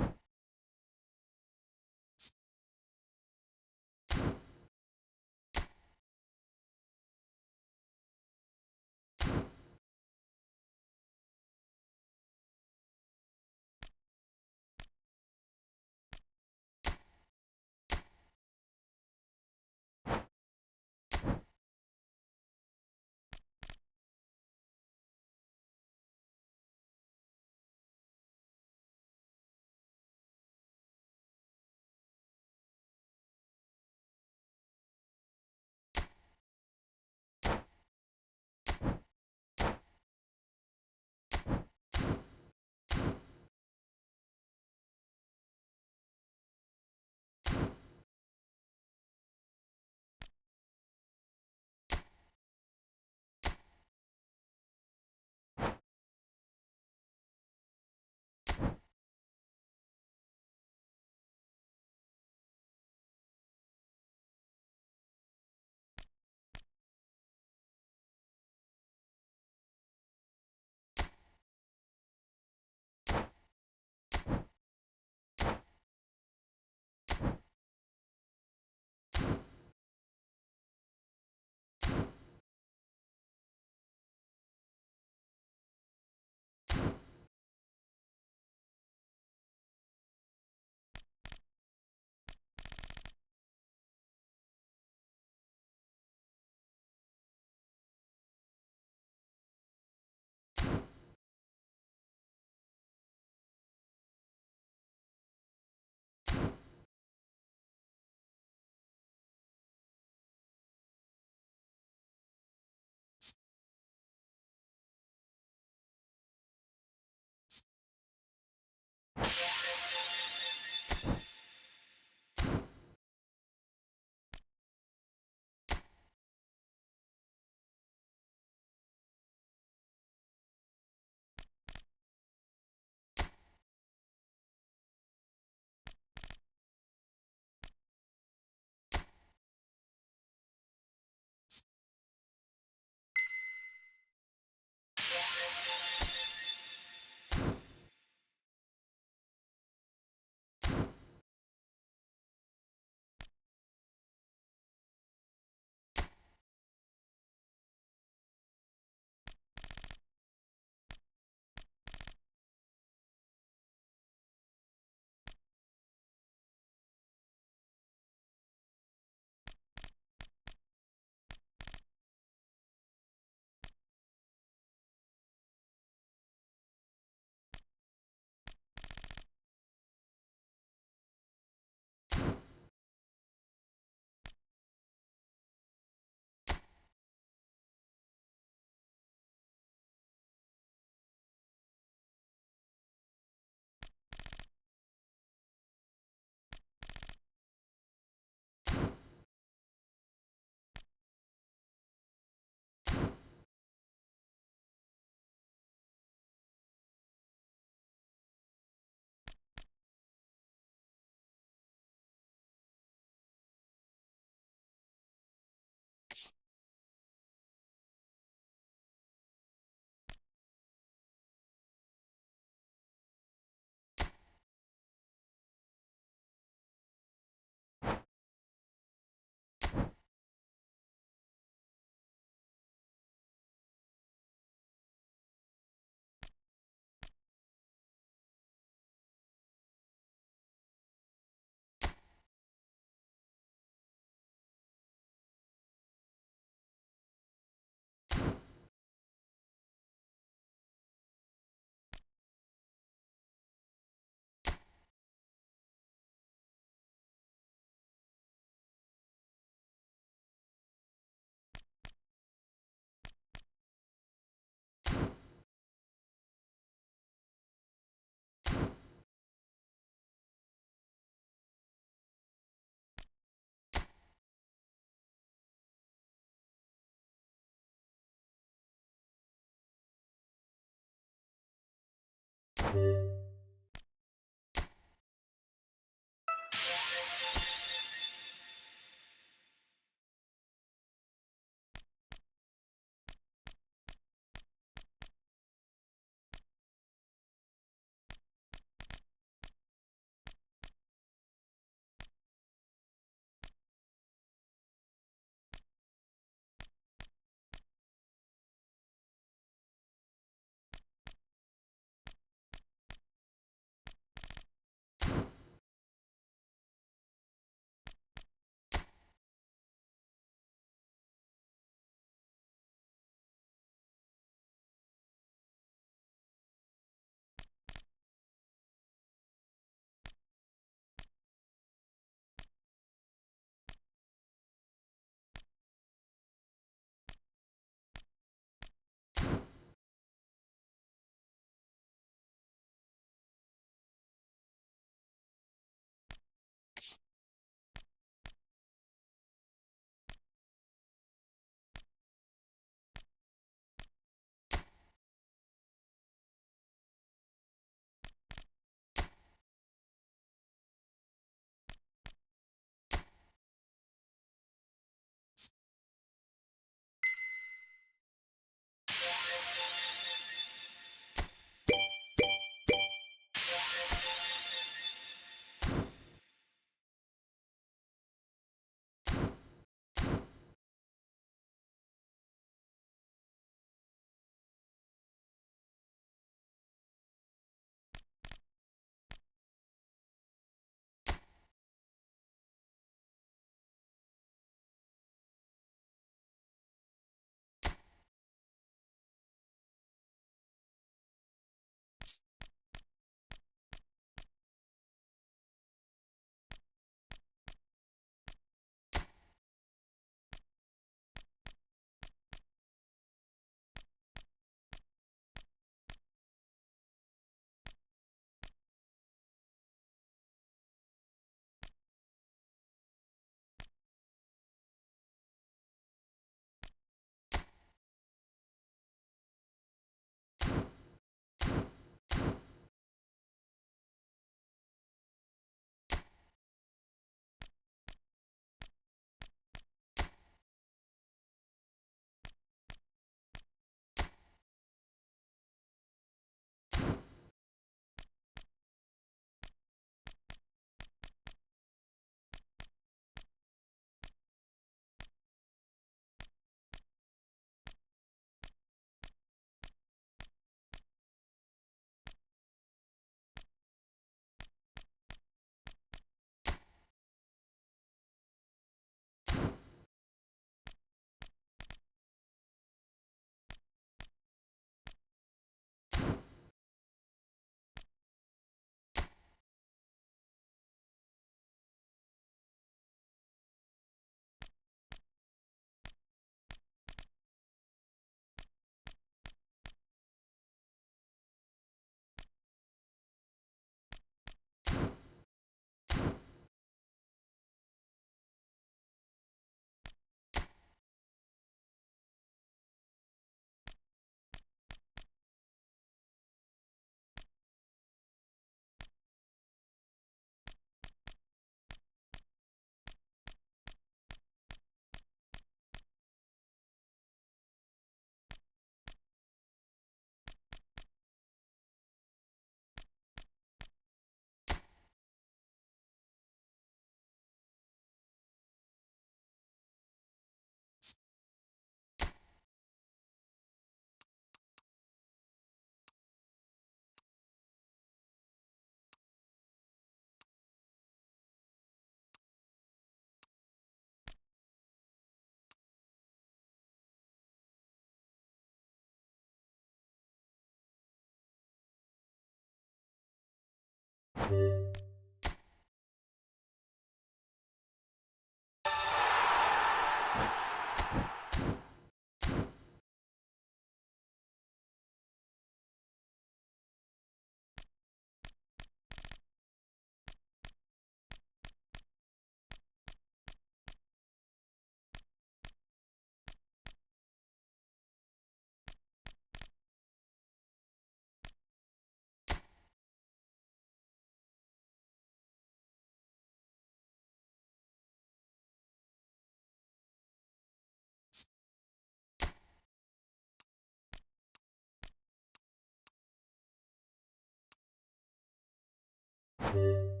S1: you.